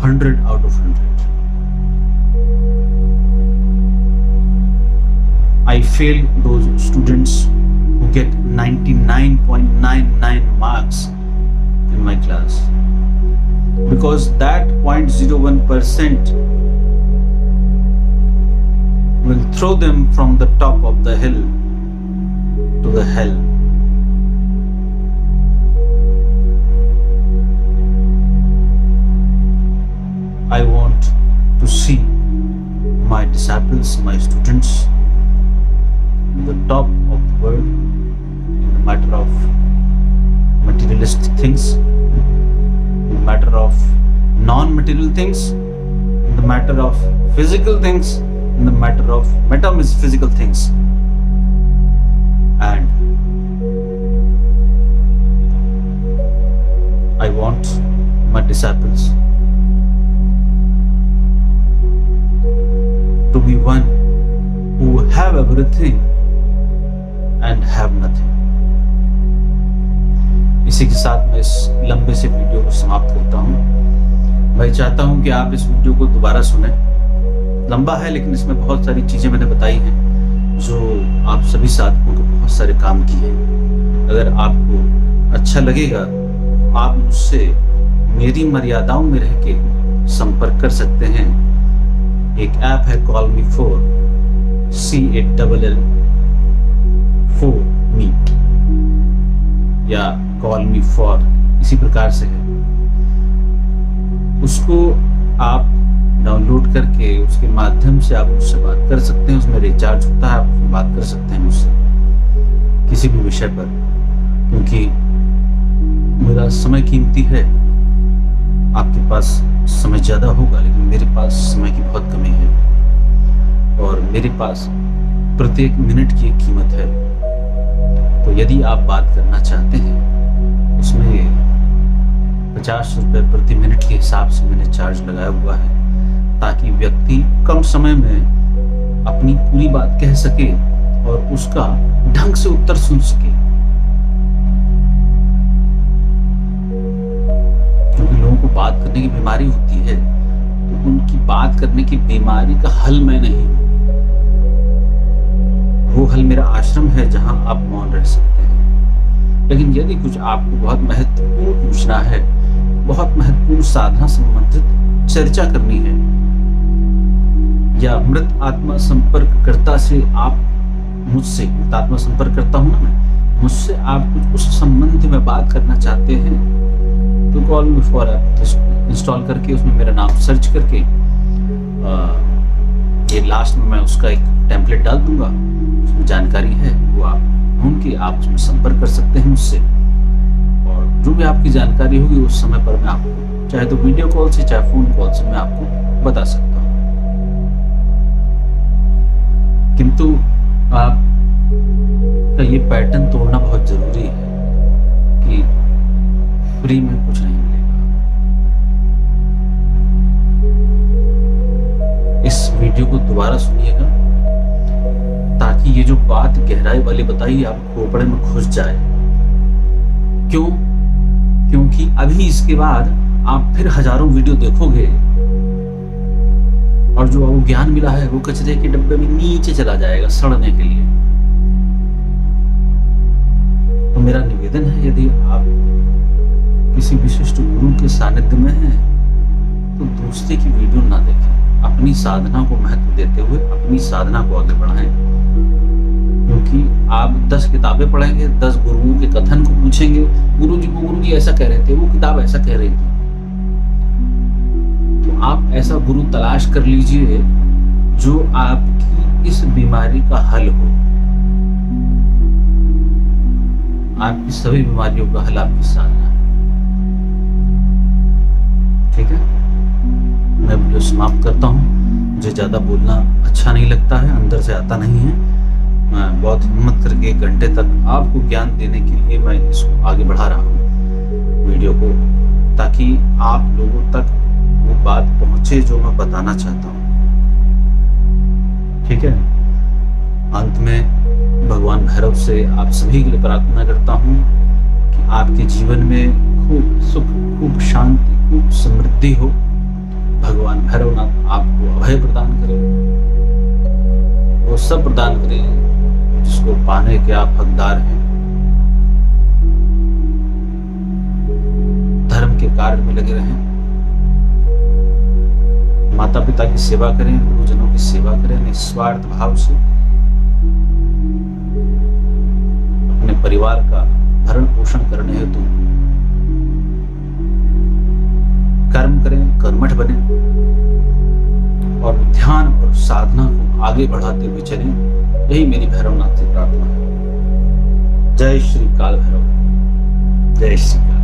100 out of 100. I failed those students who get 99.99 marks in my class, because that 0.01% will throw them from the top of the hill to the hell. I want to see my disciples, my students in the top of the world in the matter of materialistic things, in the matter of non-material things, in the matter of physical things, in the matter of metaphysical things. And I want my disciples to be one who have everything and have nothing. इसी के साथ मैं इस लंबे से वीडियो को समाप्त करता हूँ। मैं चाहता हूँ कि आप इस वीडियो को दोबारा सुनें। लंबा है लेकिन इसमें बहुत सारी चीज़ें मैंने बताई हैं जो आप सभी साधकों को बहुत सारे काम की हैं। अगर आपको अच्छा लगेगा आप मुझसे मेरी मर्यादाओं में रह के संपर्क कर सकते हैं। एक ऐप है Call-me4, CALL4me या Call-me4 इसी प्रकार से है। उसको आप डाउनलोड करके उसके माध्यम से आप मुझसे बात कर सकते हैं। उसमें रिचार्ज होता है, आप उसमें बात कर सकते हैं मुझसे किसी भी विषय पर, क्योंकि मेरा समय कीमती है। आपके पास समय ज़्यादा होगा लेकिन मेरे पास समय की बहुत कमी है और मेरे पास प्रत्येक मिनट की एक कीमत है। तो यदि आप बात करना चाहते हैं उसमें 50 रुपये प्रति मिनट के हिसाब से मैंने चार्ज लगाया हुआ है, ताकि व्यक्ति कम समय में अपनी पूरी बात कह सके और उसका ढंग से उत्तर सुन सके। क्योंकि लोगों को बात करने की बीमारी होती है, तो उनकी बात करने की बीमारी का हल मैं नहीं हूं। वो हल मेरा आश्रम है जहां आप मौन रह सकते हैं। लेकिन यदि कुछ आपको बहुत महत्वपूर्ण पूछना है, बहुत महत्वपूर्ण साधना संबंधित चर्चा करनी है, या मृत आत्मा संपर्ककर्ता से आप मुझसे, मृत आत्मा संपर्क करता हूं ना मैं, मुझसे आप कुछ उस संबंध में बात करना चाहते हैं, तो call me for app install करके उसमें मेरा नाम सर्च करके ये लास्ट में मैं उसका एक टेम्पलेट डाल दूंगा, उसमें जानकारी है, वो आप ढूंढ के आप उसमें संपर्क कर सकते हैं मुझसे। और जो भी आपकी जानकारी होगी उस समय पर मैं आपको, चाहे तो वीडियो कॉल से चाहे फोन कॉल से, मैं आपको बता सकता हूँ। किंतु आपका ये पैटर्न तोड़ना बहुत जरूरी है कि फ्री में कुछ नहीं मिलेगा। इस वीडियो को दोबारा सुनिएगा ताकि ये जो बात गहराई वाली बताई आप खोपड़े में घुस जाए। क्यों? क्योंकि अभी इसके बाद आप फिर हजारों वीडियो देखोगे और जो वो ज्ञान मिला है वो कचरे के डब्बे में नीचे चला जाएगा सड़ने के लिए। तो मेरा निवेदन है, यदि आप किसी विशिष्ट गुरु के सानिध्य में हैं तो दूसरे की वीडियो ना देखें, अपनी साधना को महत्व देते हुए अपनी साधना को आगे बढ़ाएं। क्योंकि आप 10 किताबें पढ़ेंगे, 10 गुरुओं के कथन को पूछेंगे, गुरुजी ऐसा कह रहे थे, वो किताब ऐसा कह रही थी, तो आप ऐसा गुरु तलाश कर लीजिए जो आपकी इस बीमारी का हल हो। आपकी सभी बीमारियों का हल आपकी साधना है। ठीक है, मैं वीडियो समाप्त करता हूँ। मुझे ज़्यादा बोलना अच्छा नहीं लगता है, अंदर से आता नहीं है। मैं बहुत हिम्मत करके 1 घंटे तक आपको ज्ञान देने के लिए मैं इसको आगे बढ़ा रहा हूँ वीडियो को, ताकि आप लोगों तक वो बात पहुँचे जो मैं बताना चाहता हूँ। ठीक है, अंत में भगवान भैरव से आप सभी के लिए प्रार्थना करता हूँ कि आपके जीवन में खूब सुख, खूब शांति, खूब समृद्धि हो। भगवान भैरवनाथ आपको अभय प्रदान करें, वो सब प्रदान करें जिसको पाने के आप हकदार हैं। धर्म के कार्य में लगे रहें, माता पिता की सेवा करें, गुरुजनों की सेवा करें निस्वार्थ भाव से। अपने परिवार का भरण पोषण करने हेतु कर्म करें, कर्मठ बने और ध्यान और साधना को आगे बढ़ाते हुए चलें। यही मेरी भैरवनाथ से प्रार्थना है। जय श्री काल भैरव, जय श्री काल।